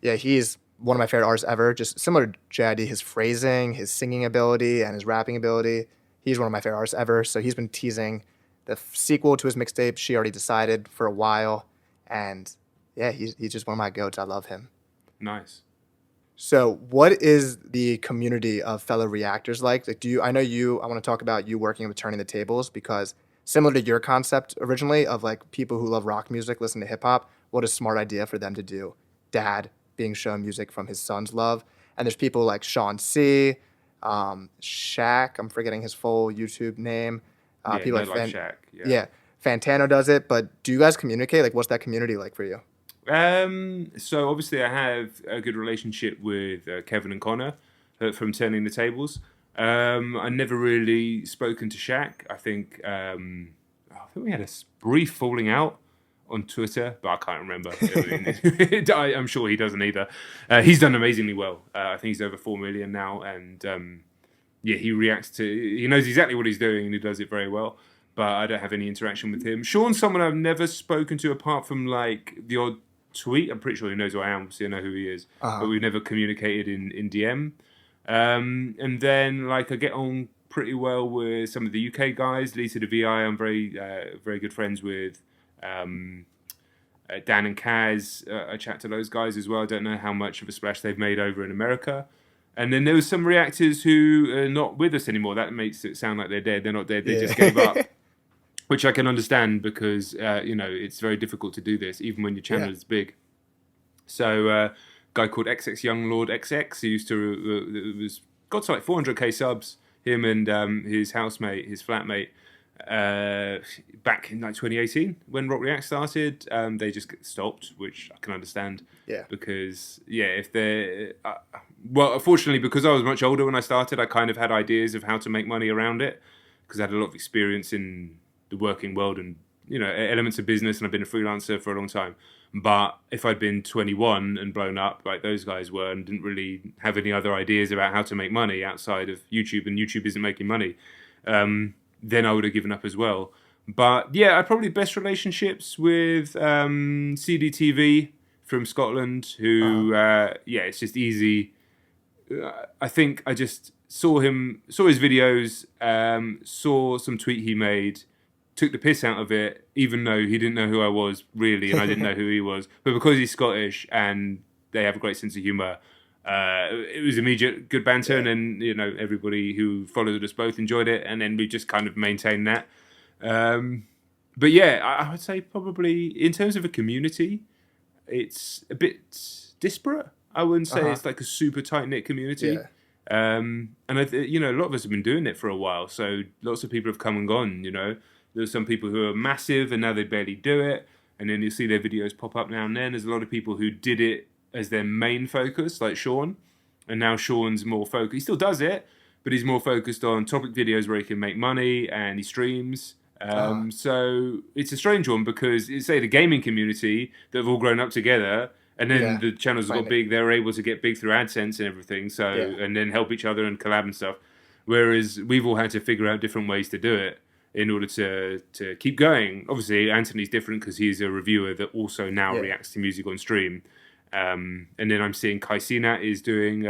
Yeah, he's one of my favorite artists ever. Just similar to JID, his phrasing, his singing ability, and his rapping ability. He's one of my favorite artists ever. So he's been teasing the sequel to his mixtape, She Already Decided, for a while. And yeah, he's just one of my goats. I love him. Nice. So what is the community of fellow reactors like? I want to talk about you working with Turning the Tables, because similar to your concept originally of like people who love rock music listen to hip hop, what a smart idea for them to do. Dad being shown music from his son's love. And there's people like Sean C, Shaq, I'm forgetting his full YouTube name. People like Shaq. Yeah, Fantano does it, but do you guys communicate? Like, what's that community like for you? So obviously I have a good relationship with Kevin and Connor from Turning the Tables. I never really spoken to Shaq. I think we had a brief falling out on Twitter, but I can't remember. I'm sure he doesn't either. He's done amazingly well. I think he's over 4 million now, and he knows exactly what he's doing, and he does it very well. But I don't have any interaction with him. Sean's someone I've never spoken to apart from like the odd tweet. I'm pretty sure he knows who I am, so I know who he is. But we've never communicated in DM. And then like I get on pretty well with some of the UK guys. Lisa the VI, I'm very good friends with. Dan and Kaz, I chat to those guys as well. I don't know how much of a splash they've made over in America. And then there was some reactors who are not with us anymore. That makes it sound like they're dead. They're not dead. They just gave up, which I can understand because, it's very difficult to do this, even when your channel is big. So a guy called XX Young Lord XX, who used to, got to like 400k subs, him and his housemate, his flatmate, back in like 2018 when Rock React started, they just stopped, which I can understand. Because if they're unfortunately, because I was much older when I started, I kind of had ideas of how to make money around it because I had a lot of experience in the working world and elements of business, and I've been a freelancer for a long time. But if I'd been 21 and blown up like those guys were and didn't really have any other ideas about how to make money outside of YouTube, and YouTube isn't making money, then I would have given up as well. But I probably best relationships with CDTV from Scotland, who it's just easy. I think I just saw his videos, saw some tweet he made, took the piss out of it, even though he didn't know who I was really, and I didn't know who he was. But because he's Scottish and they have a great sense of humour, it was immediate good banter, and then everybody who followed us both enjoyed it, and then we just kind of maintained that. But I would say probably in terms of a community, it's a bit disparate. I wouldn't say it's like a super tight-knit community. And a lot of us have been doing it for a while, so lots of people have come and gone. There's some people who are massive and now they barely do it, and then you see their videos pop up now and then. There's a lot of people who did it as their main focus, like Sean, and now Sean's more focused. He still does it, but he's more focused on topic videos where he can make money, and he streams. So it's a strange one because say the gaming community that have all grown up together, and then the channels have got big, they're able to get big through AdSense and everything, so and then help each other and collab and stuff. Whereas we've all had to figure out different ways to do it in order to keep going. Obviously, Anthony's different because he's a reviewer that also now reacts to music on stream. And then I'm seeing Kai Cenat is doing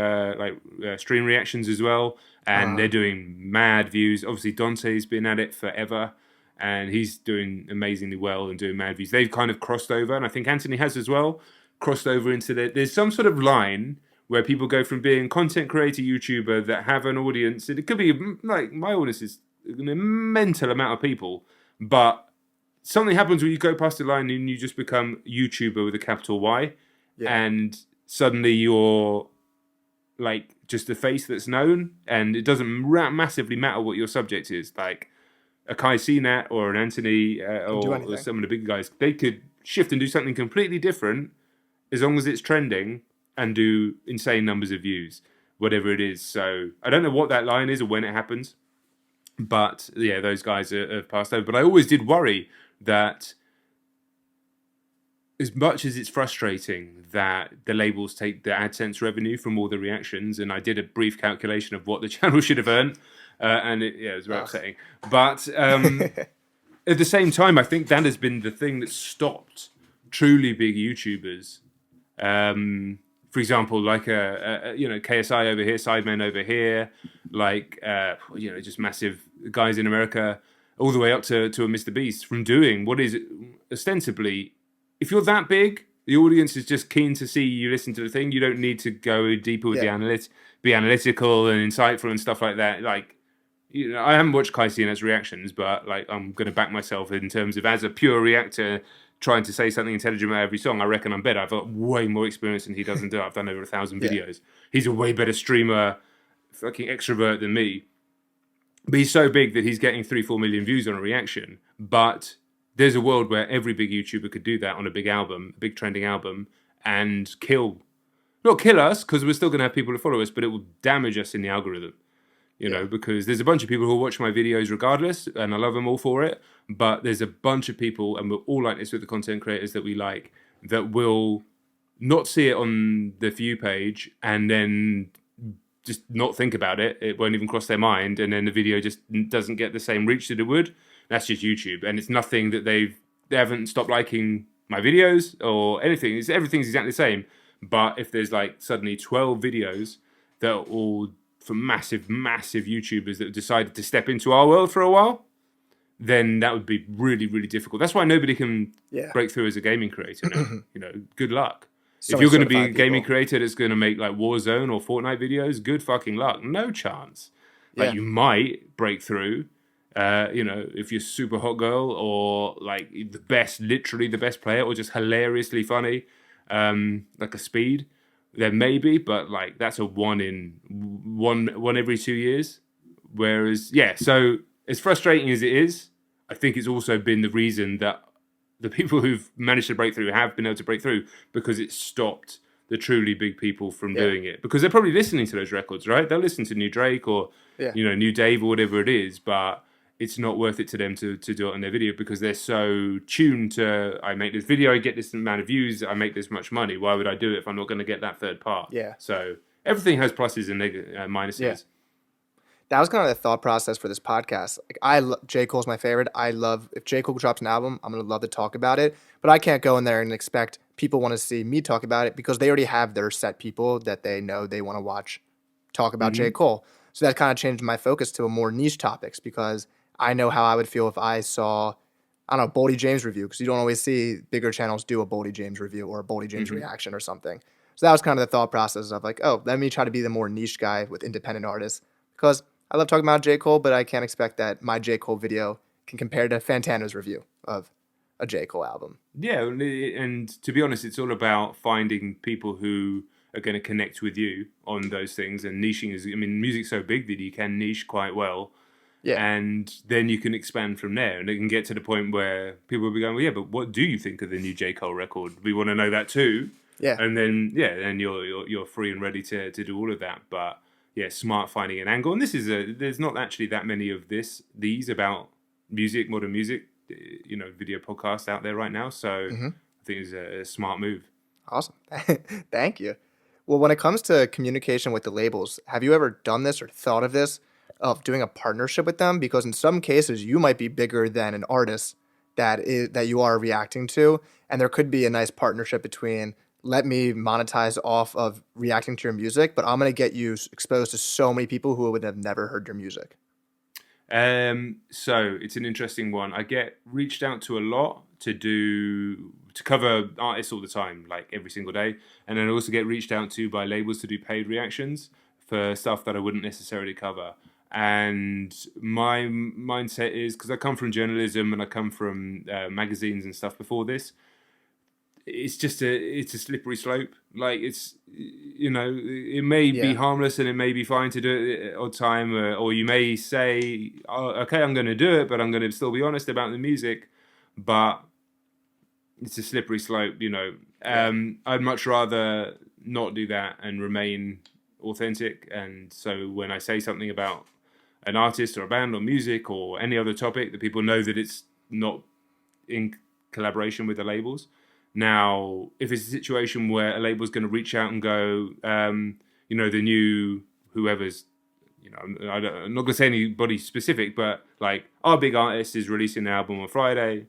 stream reactions as well, and they're doing mad views. Obviously, Dante's been at it forever, and he's doing amazingly well and doing mad views. They've kind of crossed over, and I think Anthony has as well, crossed over into there's some sort of line where people go from being content creator YouTuber that have an audience, and it could be like my audience is a mental amount of people, but something happens when you go past the line and you just become YouTuber with a capital Y, and suddenly you're like just a face that's known, and it doesn't massively matter what your subject is. Like a Kai Cenat or an Anthony or some of the big guys, they could shift and do something completely different as long as it's trending and do insane numbers of views, whatever it is. So I don't know what that line is or when it happens, but those guys have passed over. But I always did worry that as much as it's frustrating that the labels take the AdSense revenue from all the reactions, and I did a brief calculation of what the channel should have earned, and it was very upsetting. But at the same time, I think that has been the thing that stopped truly big YouTubers. For example, like KSI over here, Sidemen over here, like just massive guys in America, all the way up to a Mr. Beast, from doing what is ostensibly, if you're that big, the audience is just keen to see you listen to the thing. You don't need to go deeper with be analytical and insightful and stuff like that. Like, I haven't watched Kai Cenat's reactions, but like I'm going to back myself in terms of as a pure reactor trying to say something intelligent about every song. I reckon I'm better. I've got way more experience than he doesn't do. I've done over 1,000 videos. He's a way better streamer, fucking extrovert than me. But he's so big that he's getting 3-4 million views on a reaction. But there's a world where every big YouTuber could do that on a big album, a big trending album, and not kill us, because we're still going to have people to follow us, but it will damage us in the algorithm. Because there's a bunch of people who watch my videos regardless, and I love them all for it. But there's a bunch of people, and we're all like this with the content creators that we like, that will not see it on the view page and then just not think about it. It won't even cross their mind, and then the video just doesn't get the same reach that it would. That's just YouTube, and it's nothing that they haven't stopped liking my videos or anything. Everything's exactly the same. But if there's like suddenly 12 videos that are all from massive YouTubers that have decided to step into our world for a while, then that would be really, really difficult. That's why nobody can break through as a gaming creator now. Good luck. So If many you're going to be a certified gaming people. creator that's going to make like Warzone or Fortnite videos, good fucking luck. No chance. Like Yeah. you might break through, if you're super hot girl or like literally the best player, or just hilariously funny, like a Speed, then maybe. But like that's a one every 2 years. Whereas, yeah, so as frustrating as it is, I think it's also been the reason that the people who've managed to break through have been able to break through, because it stopped the truly big people from Yeah. doing it. Because they're probably listening to those records, right? They'll listen to New Drake or, Yeah. New Dave or whatever it is, but it's not worth it to them to do it on their video, because they're so tuned to, I make this video, I get this amount of views, I make this much money. Why would I do it if I'm not going to get that third part? Yeah. So everything has pluses and minuses. Yeah. That was kind of the thought process for this podcast. Like J. Cole's my favorite. I love, if J. Cole drops an album, I'm gonna love to talk about it. But I can't go in there and expect people want to see me talk about it, because they already have their set people that they know they want to watch talk about J. Mm-hmm. Cole. So that kind of changed my focus to a more niche topics, because I know how I would feel if I saw, I don't know, Boldy James review, because you don't always see bigger channels do a Boldy James review or a Boldy James Mm-hmm. reaction or something. So that was kind of the thought process of like, oh, let me try to be the more niche guy with independent artists, because I love talking about J. Cole, but I can't expect that my J. Cole video can compare to Fantano's review of a J. Cole album. Yeah, and to be honest, it's all about finding people who are going to connect with you on those things. And niching is, I mean, music's so big that you can niche quite well. Yeah. And then you can expand from there. And it can get to the point where people will be going, well, yeah, but what do you think of the new J. Cole record? We want to know that too. Yeah. And then, then you're free and ready to do all of that. But yeah, smart finding an angle. And there's not actually that many of these about music, modern music, video podcasts out there right now. So I think it's a smart move. Awesome. Thank you. Well, when it comes to communication with the labels, have you ever done this or thought of this, of doing a partnership with them? Because in some cases, you might be bigger than an artist that you are reacting to, and there could be a nice partnership between, let me monetize off of reacting to your music, but I'm going to get you exposed to so many people who would have never heard your music. So it's an interesting one. I get reached out to a lot to cover artists all the time, like every single day. And then I also get reached out to by labels to do paid reactions for stuff that I wouldn't necessarily cover. And my mindset is, because I come from journalism and I come from magazines and stuff before this, it's a slippery slope. Like it may be harmless and it may be fine to do it at odd time, or you may say, oh, okay, I'm going to do it, but I'm going to still be honest about the music. But it's a slippery slope, I'd much rather not do that and remain authentic. And so when I say something about an artist or a band or music or any other topic, that people know that it's not in collaboration with the labels. Now, if it's a situation where a label's going to reach out and go, the new whoever's, I'm not going to say anybody specific, but like our big artist is releasing an album on Friday,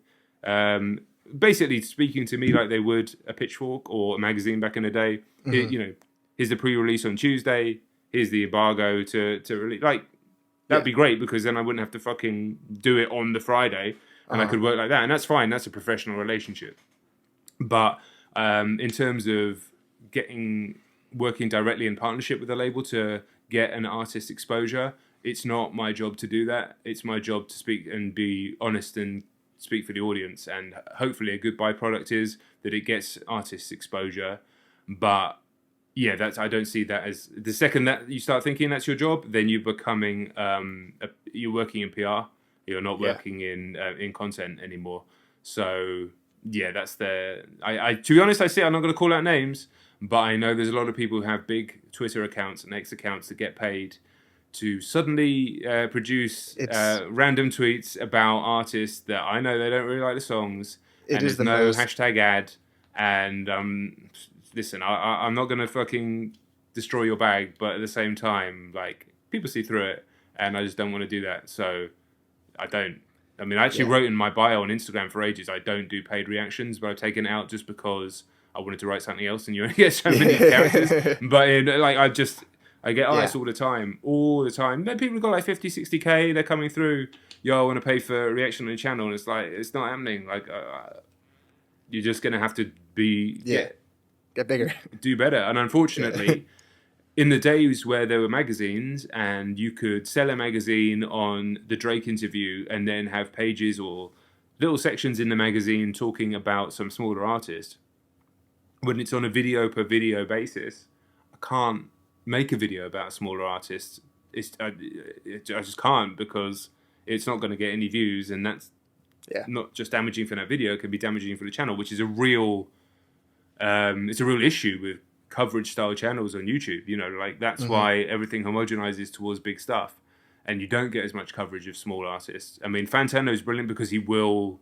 basically speaking to me like they would a Pitchfork or a magazine back in the day. Here's the pre-release on Tuesday. Here's the embargo to release. Like, that'd be great, because then I wouldn't have to fucking do it on the Friday, and I could work like that, and that's fine. That's a professional relationship. But in terms of working directly in partnership with a label to get an artist exposure, it's not my job to do that. It's my job to speak and be honest and speak for the audience. And hopefully a good byproduct is that it gets artists exposure. But yeah, I don't see that as, the second that you start thinking that's your job, then you're becoming you're working in PR. You're not working in content anymore. So yeah, that's I to be honest, I'm not going to call out names, but I know there's a lot of people who have big Twitter accounts and X accounts that get paid to suddenly produce random tweets about artists that I know they don't really like the songs, and there's no hashtag ad. And listen, I'm not going to fucking destroy your bag, but at the same time, like, people see through it, and I just don't want to do that. So I don't. I mean, I actually wrote in my bio on Instagram for ages, I don't do paid reactions, but I've taken it out just because I wanted to write something else, and you only get so many characters. But I get artists all the time. Then people have got like 50, 60K, they're coming through, I want to pay for a reaction on your channel, and it's like, it's not happening. Like, you're just going to have to be... get bigger, do better. And unfortunately, in the days where there were magazines and you could sell a magazine on the Drake interview and then have pages or little sections in the magazine talking about some smaller artist, when it's on a video per video basis, I can't make a video about a smaller artist. I just can't, because it's not going to get any views, and that's not just damaging for that video, it can be damaging for the channel, which is a real it's a real issue with coverage style channels on YouTube. You know, like that's why everything homogenizes towards big stuff, and you don't get as much coverage of small artists. I mean, Fantano is brilliant because he will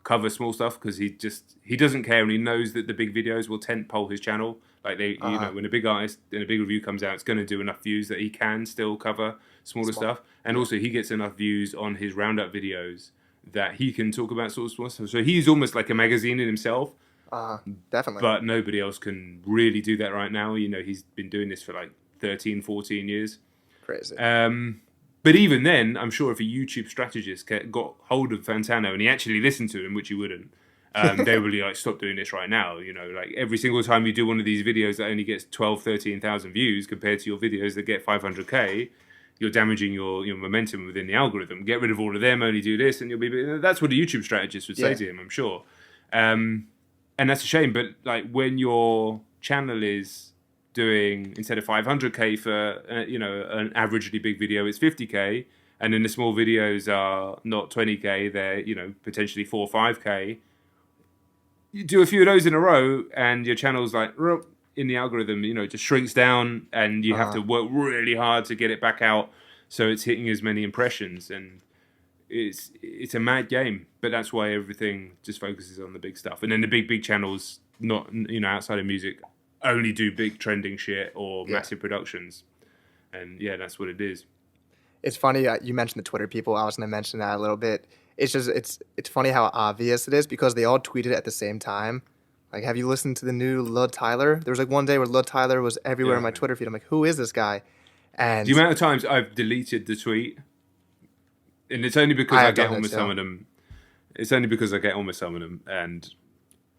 cover small stuff, because he doesn't care, and he knows that the big videos will tentpole his channel. Like you know, when a big artist and a big review comes out, it's going to do enough views that he can still cover smaller stuff, and also he gets enough views on his roundup videos that he can talk about sort of small stuff. So he's almost like a magazine in himself. Definitely. But nobody else can really do that right now. You know, he's been doing this for like 13, 14 years. Crazy. But even then, I'm sure if a YouTube strategist got hold of Fantano and he actually listened to him, which he wouldn't, they would be like, stop doing this right now. You know, like every single time you do one of these videos that only gets 12, 13,000 views compared to your videos that get 500K, you're damaging your momentum within the algorithm. Get rid of all of them, only do this, and you'll be... That's what a YouTube strategist would say to him, I'm sure. And that's a shame, but like when your channel is doing, instead of 500K for an averagely big video, it's 50K, and then the small videos are not 20K, they're potentially 4 or 5K. You do a few of those in a row, and your channel's like in the algorithm, just shrinks down, and you have to work really hard to get it back out so it's hitting as many impressions, and it's a mad game. But that's why everything just focuses on the big stuff, and then the big channels, not outside of music, only do big trending shit or massive productions, and that's what it is. It's funny you mentioned the Twitter people. I was going to mention that a little bit. It's just it's funny how obvious it is, because they all tweeted at the same time. Like, have you listened to the new Lud Tyler? There was like one day where Lud Tyler was everywhere on my Twitter feed. I'm like, who is this guy? And the amount of times I've deleted the tweet, and it's only because I get on with some of them. It's only because I get on with some of them, and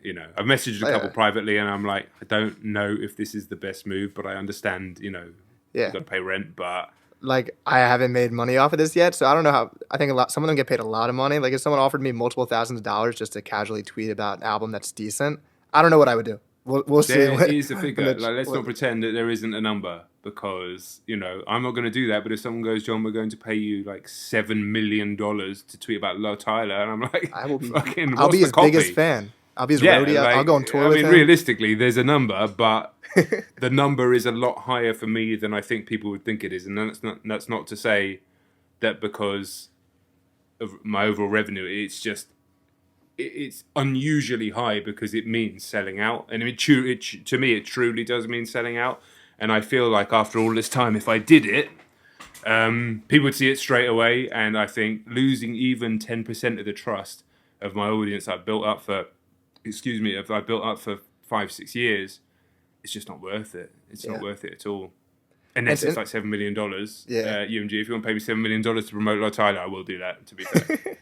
I've messaged a couple privately, and I'm like, I don't know if this is the best move, but I understand, you've got to pay rent, but like, I haven't made money off of this yet, so I don't know how. I think some of them get paid a lot of money. Like, if someone offered me multiple thousands of dollars just to casually tweet about an album that's decent, I don't know what I would do. We'll see. There is a figure. Let's not pretend that there isn't a number, because I'm not going to do that. But if someone goes, John, we're going to pay you like $7 million to tweet about Lil Tyler, and I'm like, I'll be his biggest fan. I'll be his roadie. Like, I'll go on tour with him. Realistically, there's a number, but the number is a lot higher for me than I think people would think it is, and that's not to say that because of my overall revenue, it's unusually high, because it means selling out, and to me it truly does mean selling out. And I feel like after all this time, if I did it, people would see it straight away, and I think losing even 10% of the trust of my audience I've built up for 5-6 years, it's just not worth it. It's not worth it at all. Unless it's like $7 million. UMG, if you want to pay me $7 million to promote Lil Tyler, I will do that, to be fair.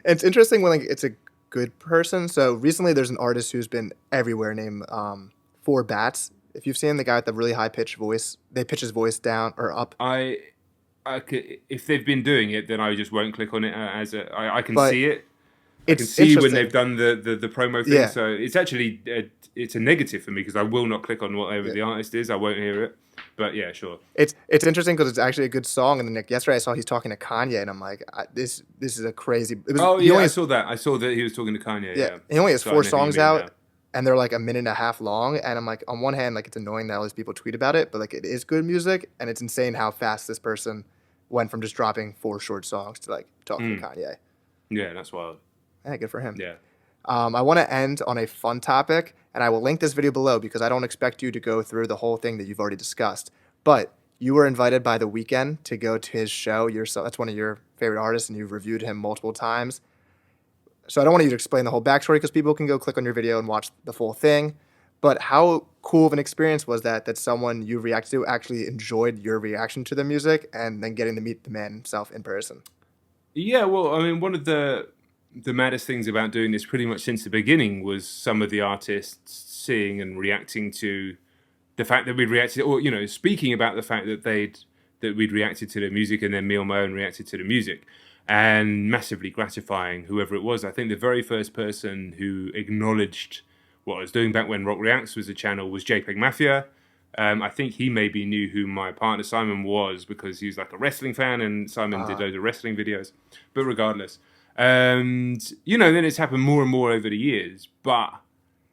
It's interesting when it's a good person. So recently there's an artist who's been everywhere named Four Bats. If you've seen the guy with the really high pitched voice, they pitch his voice down or up. If they've been doing it, then I just won't click on it I can see it. I can see when they've done the promo thing. Yeah. So it's actually it's a negative for me, because I will not click on whatever the artist is. I won't hear it. But yeah, sure. It's interesting because it's actually a good song. And then yesterday I saw he's talking to Kanye, and I'm like, this is a crazy. I saw that. I saw that he was talking to Kanye. Yeah. He only has 4 songs out, and they're like a minute and a half long. And I'm like, on one hand, like, it's annoying that all these people tweet about it, but like, it is good music, and it's insane how fast this person went from just dropping 4 short songs to like talking to Kanye. Yeah, that's wild. Yeah, good for him. Yeah. I want to end on a fun topic, and I will link this video below, because I don't expect you to go through the whole thing that you've already discussed. But you were invited by The Weeknd to go to his show. That's one of your favorite artists, and you've reviewed him multiple times. So I don't want you to explain the whole backstory, because people can go click on your video and watch the full thing. But how cool of an experience was that someone you reacted to actually enjoyed your reaction to the music, and then getting to meet the man himself in person? Yeah, well, I mean, one of the the maddest things about doing this pretty much since the beginning was some of the artists seeing and reacting to the fact that we'd reacted, or speaking about the fact that we'd reacted to the music, and then me on my own reacted to the music, and massively gratifying whoever it was. I think the very first person who acknowledged what I was doing back when Rock Reacts was a channel was JPEG Mafia. I think he maybe knew who my partner Simon was because he was like a wrestling fan, and Simon did loads of wrestling videos. But regardless, and then it's happened more and more over the years. But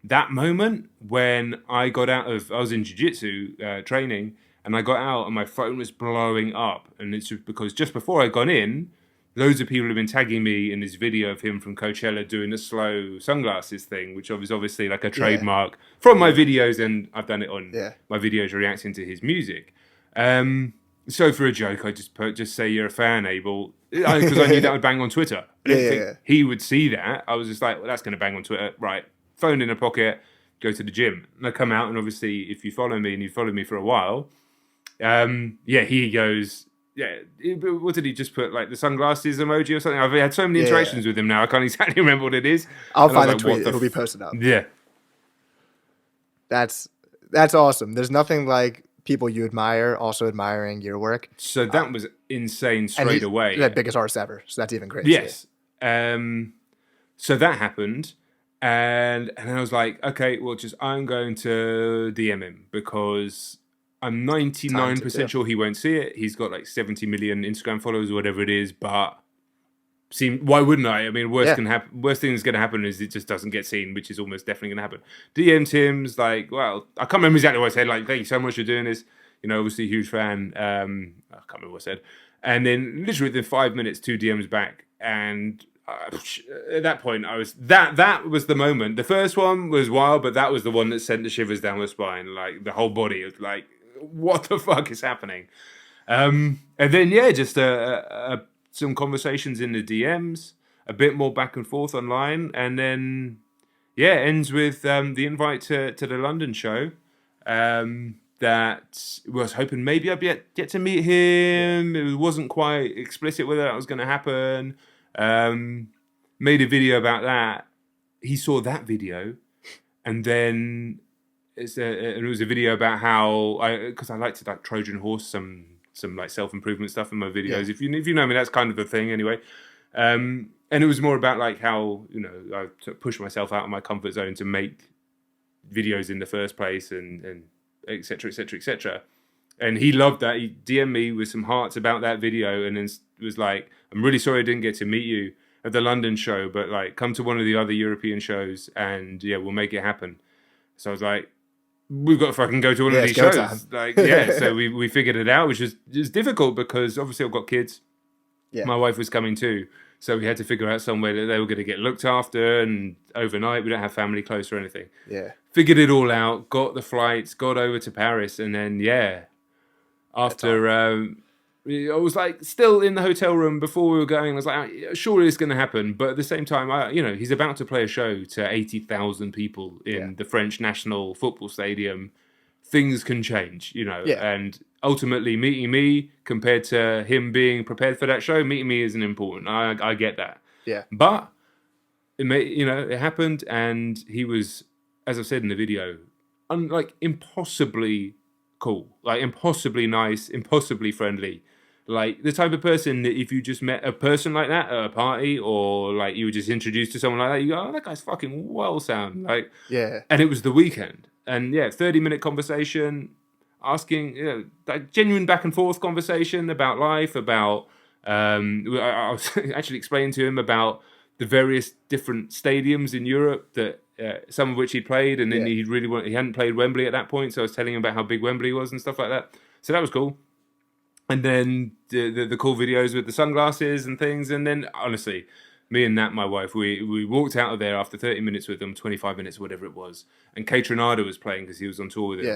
that moment when I was in jiu-jitsu training, and I got out and my phone was blowing up, and it's because just before I'd gone in, loads of people have been tagging me in this video of him from Coachella doing the slow sunglasses thing, which was obviously like a trademark from my videos, and I've done it on my videos reacting to his music. So for a joke, I just say you're a fan, Abel, because I knew that would bang on Twitter. I didn't think he would see that. I was just like, well, that's going to bang on Twitter, right? Phone in a pocket, go to the gym. And I come out, and obviously, if you follow me and you followed me for a while, he goes, what did he just put, like the sunglasses emoji or something? I've had so many interactions with him now, I can't exactly remember what it is. I'll find the tweet. It'll be posted up. Yeah. That's awesome. There's nothing like people you admire also admiring your work. So that was insane straight away. The biggest artist ever, so that's even greater. Yes. So that happened. And I was like, okay, well, I'm going to DM him because I'm 99% sure he won't see it. He's got like 70 million Instagram followers or whatever it is, but why wouldn't I? I mean, worst thing that's going to happen is it just doesn't get seen, which is almost definitely going to happen. DM'd him's like, well, I can't remember exactly what I said. Like, thank you so much for doing this. Obviously a huge fan. I can't remember what I said. And then literally within 5 minutes, 2 DMs back, and at that point, I was that was the moment. The first one was wild, but that was the one that sent the shivers down my spine. Like the whole body was like, "What the fuck is happening?" And then just some conversations in the DMs, a bit more back and forth online, and then ends with the invite to the London show. That was hoping maybe I'd get to meet him. It wasn't quite explicit whether that was going to happen. Made a video about that. He saw that video, and then it was a video about how because I like to like Trojan horse some like self-improvement stuff in my videos. If you know me, that's kind of the thing anyway. And it was more about like how I push myself out of my comfort zone to make videos in the first place, and et cetera, et cetera, et cetera. And he loved that. He DM'd me with some hearts about that video, and then was like, "I'm really sorry I didn't get to meet you at the London show, but like, come to one of the other European shows, and we'll make it happen." So I was like, "We've got to fucking go to one of these shows." Time. Like, so we figured it out, which was difficult because obviously I've got kids. Yeah. My wife was coming too, so we had to figure out somewhere that they were going to get looked after, and overnight we don't have family close or anything. Yeah. Figured it all out, got the flights, got over to Paris, and then after I was like still in the hotel room before we were going. I was like, surely it's going to happen. But at the same time, he's about to play a show to 80,000 people in the French national football stadium. Things can change, and ultimately meeting me compared to him being prepared for that show, meeting me isn't important. I get that. Yeah. But it happened, and he was, as I said in the video, impossibly cool, like impossibly nice, impossibly friendly. Like the type of person that if you just met a person like that at a party, or like you were just introduced to someone like that, you go, "Oh, that guy's fucking well sound." Like, and it was the Weeknd, and 30-minute conversation, asking, like genuine back and forth conversation about life, about I was actually explaining to him about the various different stadiums in Europe that some of which he played, and then he hadn't played Wembley at that point, so I was telling him about how big Wembley was and stuff like that. So that was cool. And then the cool videos with the sunglasses and things. And then honestly, me and Nat, my wife, we walked out of there after 30 minutes with them, 25 minutes, whatever it was. And Kate Renata was playing because he was on tour with him.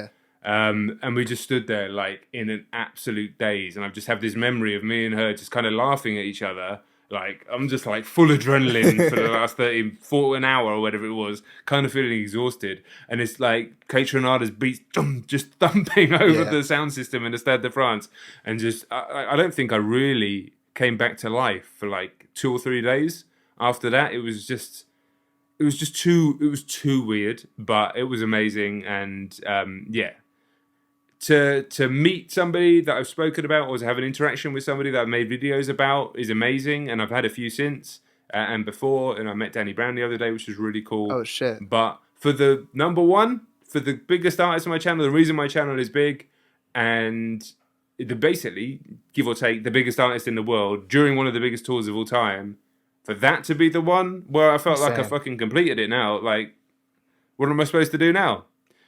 Yeah. And we just stood there like in an absolute daze. And I just have this memory of me and her just kind of laughing at each other. Like, I'm just like full adrenaline for the last 40 an hour or whatever it was, kind of feeling exhausted. And it's like Kate Renata's beats just thumping over the sound system in the Stade de France. And just, I don't think I really came back to life for like 2 or 3 days After that, it was too weird, but it was amazing. And to meet somebody that I've spoken about or to have an interaction with somebody that I've made videos about is amazing. And I've had a few since and before, and I met Danny Brown the other day, which was really cool. Oh shit! But for the number one, for the biggest artist on my channel, the reason my channel is big, and basically, give or take, the biggest artist in the world during one of the biggest tours of all time, for that to be the one where I felt like I fucking completed it now. Like, what am I supposed to do now?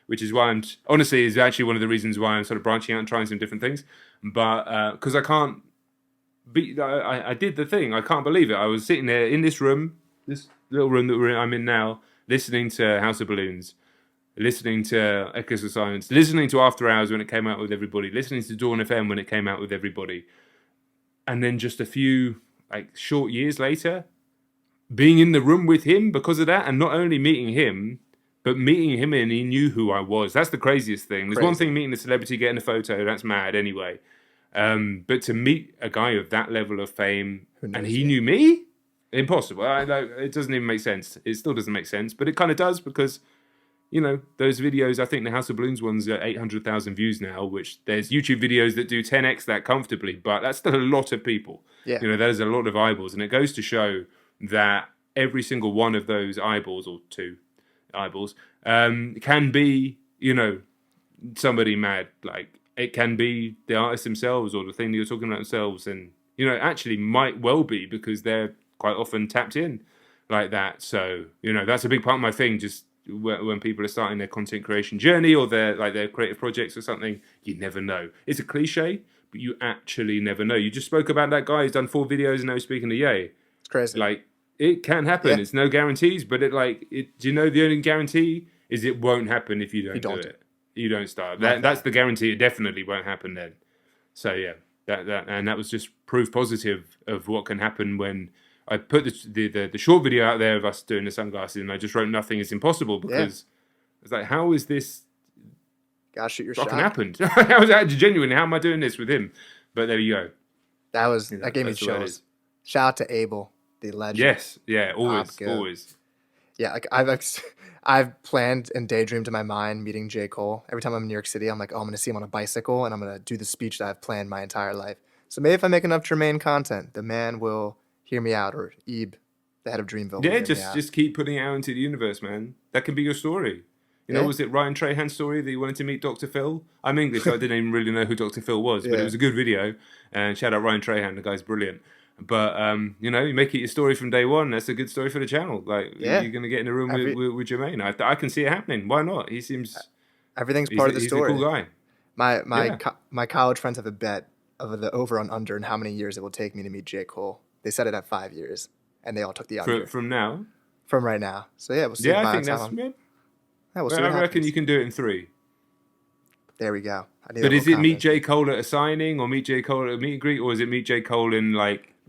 Which is why honestly, is actually one of the reasons why I'm sort of branching out and trying some different things. But, because I can't I did the thing. I can't believe it. I was sitting there in this room, this little room that I'm in now, listening to House of Balloons, listening to Echoes of Silence, listening to After Hours when it came out with everybody, listening to Dawn FM when it came out with everybody. And then just a few short years later, being in the room with him because of that, and not only meeting him, but meeting him and he knew who I was. That's the craziest thing. There's one thing meeting a celebrity, getting a photo, that's mad anyway. But to meet a guy of that level of fame and he knew me? Impossible. It doesn't even make sense. It still doesn't make sense, but it kind of does because, those videos, I think the House of Balloons ones are 800,000 views now, which there's YouTube videos that do 10x that comfortably, but that's still a lot of people. Yeah. That is a lot of eyeballs, and it goes to show that every single one of those eyeballs, or 2 eyeballs, can be, somebody mad. Like, it can be the artists themselves or the thing that you're talking about themselves, and, actually might well be because they're quite often tapped in like that. So, that's a big part of my thing, just when people are starting their content creation journey or their creative projects or something, you never know. It's a cliche, but you actually never know. You just spoke about that guy who's done 4 videos and now he's speaking to Ye. It's crazy. Like, it can happen. Yeah. It's no guarantees, but do you know the only guarantee is it won't happen if you don't do it. You don't start. That's the guarantee. It definitely won't happen then. So yeah, that was just proof positive of what can happen when I put the short video out there of us doing the sunglasses, and I just wrote "Nothing is impossible" because it's like, how is this? Gotta shoot your fucking shot. Happened. How is that genuine? How am I doing this with him? But there you go. That gave me chills. Shout out to Abel, the legend. Yes, yeah, always. Yeah, I've planned and daydreamed in my mind meeting J. Cole. Every time I'm in New York City, I'm like, I'm going to see him on a bicycle, and I'm going to do the speech that I've planned my entire life. So maybe if I make enough Jermaine content, the man will hear me out, or Ebe, the head of Dreamville. Yeah, just keep putting it out into the universe, man. That can be your story. Was it Ryan Trahan's story that you wanted to meet Dr. Phil? I'm English, so I didn't even really know who Dr. Phil was, but it was a good video. And shout out Ryan Trahan, the guy's brilliant. But, you make it your story from day one. That's a good story for the channel. Like, you're going to get in a room with Jermaine. I can see it happening. Why not? He seems... Everything's part of the story. He's a cool guy. My college friends have a bet of the over and under and how many years it will take me to meet J. Cole. They set it at 5 years, and they all took the under. From now? From right now. So, we'll see. Yeah, I think that's... We'll see I reckon you can do it in 3. There we go. But is it meet J. Cole at a signing, or meet J. Cole at a meet and greet, or is it meet J. Cole in,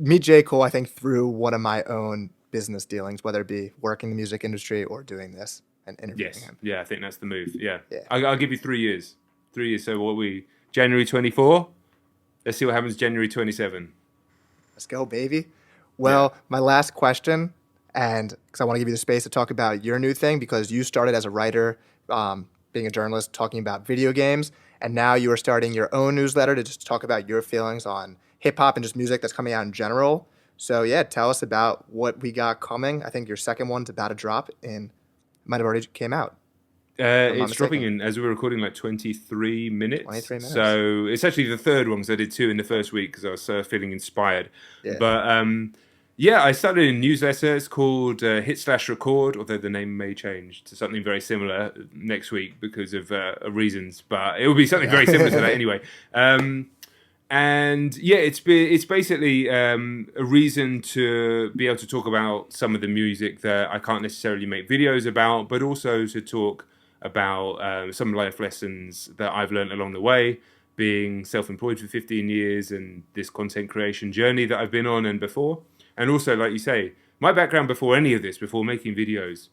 Meet J. Cole, I think, through one of my own business dealings, whether it be working in the music industry or doing this and interviewing him. Yeah, I think that's the move. Yeah. I'll give you 3 years. 3 years. So January 24? Let's see what happens January 27. Let's go, baby. Well, my last question, and because I want to give you the space to talk about your new thing, because you started as a writer, being a journalist, talking about video games, and now you are starting your own newsletter to just talk about your feelings on hip-hop and just music that's coming out in general. So, tell us about what we got coming. I think your second one's about to drop might have already came out. It's dropping in, as we're recording, 23 minutes. 23 minutes. So it's actually the third one, because I did 2 in the first week because I was feeling inspired. Yeah. But, I started a newsletter. It's called Hit/Record, although the name may change to something very similar next week because of reasons. But it will be something very similar to that anyway. And it's basically a reason to be able to talk about some of the music that I can't necessarily make videos about, but also to talk about some life lessons that I've learned along the way, being self-employed for 15 years and this content creation journey that I've been on and before. And also, like you say, my background before any of this, before making videos,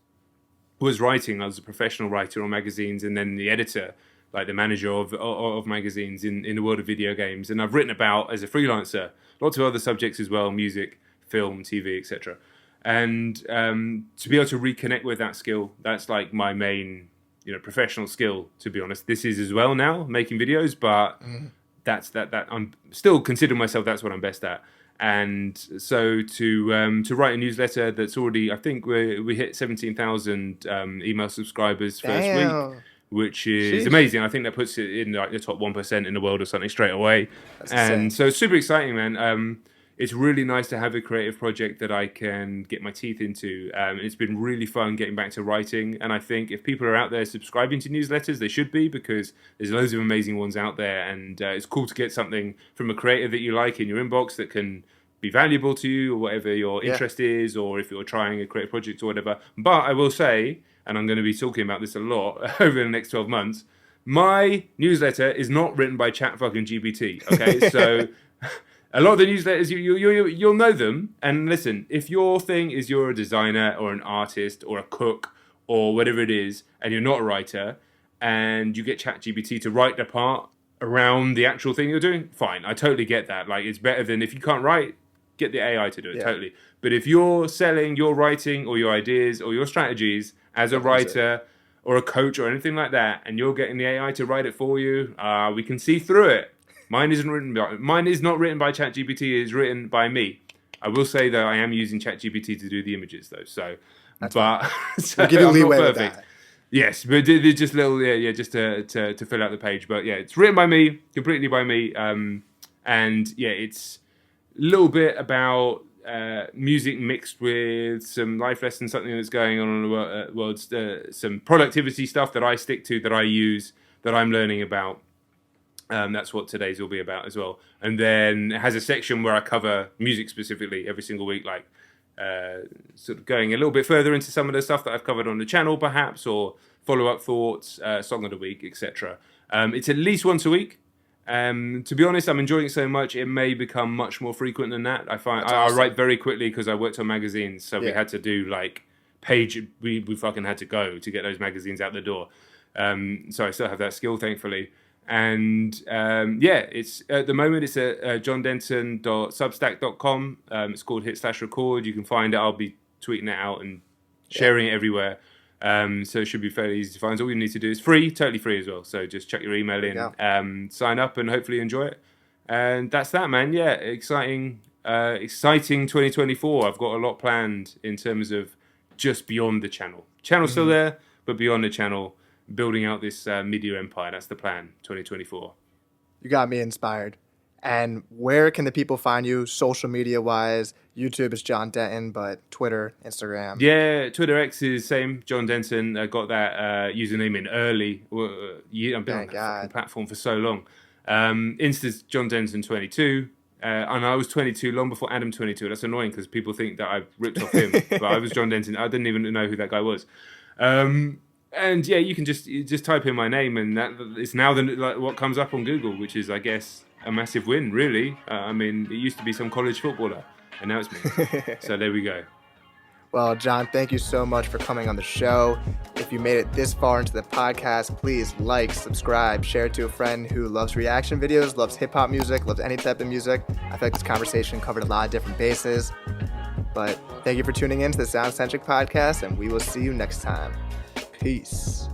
was writing. I was a professional writer on magazines and then the editor, like the manager of magazines in the world of video games. And I've written about, as a freelancer, lots of other subjects as well, music, film, TV, etc. And to be able to reconnect with that skill, that's like my main, professional skill, to be honest. This is as well now, making videos, but that's that I'm still considering myself, that's what I'm best at. And so to write a newsletter that's already, I think we hit 17,000 email subscribers first week, which is amazing. I think that puts it in like the top 1% in the world or something straight away. That's insane. So it's super exciting, man. It's really nice to have a creative project that I can get my teeth into. It's been really fun getting back to writing. And I think if people are out there subscribing to newsletters, they should be, because there's loads of amazing ones out there. And it's cool to get something from a creator that you like in your inbox that can be valuable to you, or whatever your interest is, or if you're trying a creative project or whatever. But I will say, and I'm going to be talking about this a lot over the next 12 months, my newsletter is not written by chat fucking GPT. Okay, so a lot of the newsletters, you'll know them. And listen, if your thing is you're a designer or an artist or a cook or whatever it is, and you're not a writer, and you get ChatGPT to write the part around the actual thing you're doing, fine. I totally get that. Like, it's better than if you can't write, get the AI to do it, totally. But if you're selling your writing or your ideas or your strategies as a writer or a coach or anything like that, and you're getting the AI to write it for you, we can see through it. Mine is not written by ChatGPT. It's written by me. I will say though, I am using ChatGPT to do the images though. So, so we'll give you leeway with that. Yes, but they're just little, just to fill out the page. But yeah, it's written by me, completely by me. And yeah, it's a little bit about music mixed with some life lessons, something that's going on in the world, some productivity stuff that I stick to, that I use, that I'm learning about. That's what today's will be about as well. And then it has a section where I cover music specifically every single week, like sort of going a little bit further into some of the stuff that I've covered on the channel, perhaps, or follow-up thoughts, song of the week, etc. It's at least once a week. To be honest, I'm enjoying it so much, it may become much more frequent than that. I find I write very quickly because I worked on magazines, so we had to do like we fucking had to go to get those magazines out the door. So I still have that skill, thankfully. And it's at the moment it's at jondenton.substack.com. It's called hit/record. You can find it. I'll be tweeting it out and sharing it everywhere. So it should be fairly easy to find. All you need to do is free, totally free as well. So just check your email in, sign up, and hopefully enjoy it. And that's that, man. Yeah, exciting 2024. I've got a lot planned in terms of just beyond the channel. Channel's still there, but beyond the channel, building out this media empire. That's the plan, 2024. You got me inspired. And where can the people find you social media wise? YouTube is Jon Denton, but Twitter, Instagram. Yeah, Twitter X is same, Jon Denton. I got that username in early. I've been on that platform for so long. Insta's Jon Denton 22. And I was 22 long before Adam 22. That's annoying because people think that I've ripped off him. But I was Jon Denton. I didn't even know who that guy was. And yeah, you can just type in my name, and that it's now what comes up on Google, which is, I guess, a massive win, really. I mean, it used to be some college footballer, and now it's me. So there we go. Well, Jon, thank you so much for coming on the show. If you made it this far into the podcast, please like, subscribe, share it to a friend who loves reaction videos, loves hip-hop music, loves any type of music. I feel like this conversation covered a lot of different bases. But thank you for tuning in to the Sound Centric podcast, and we will see you next time. Peace.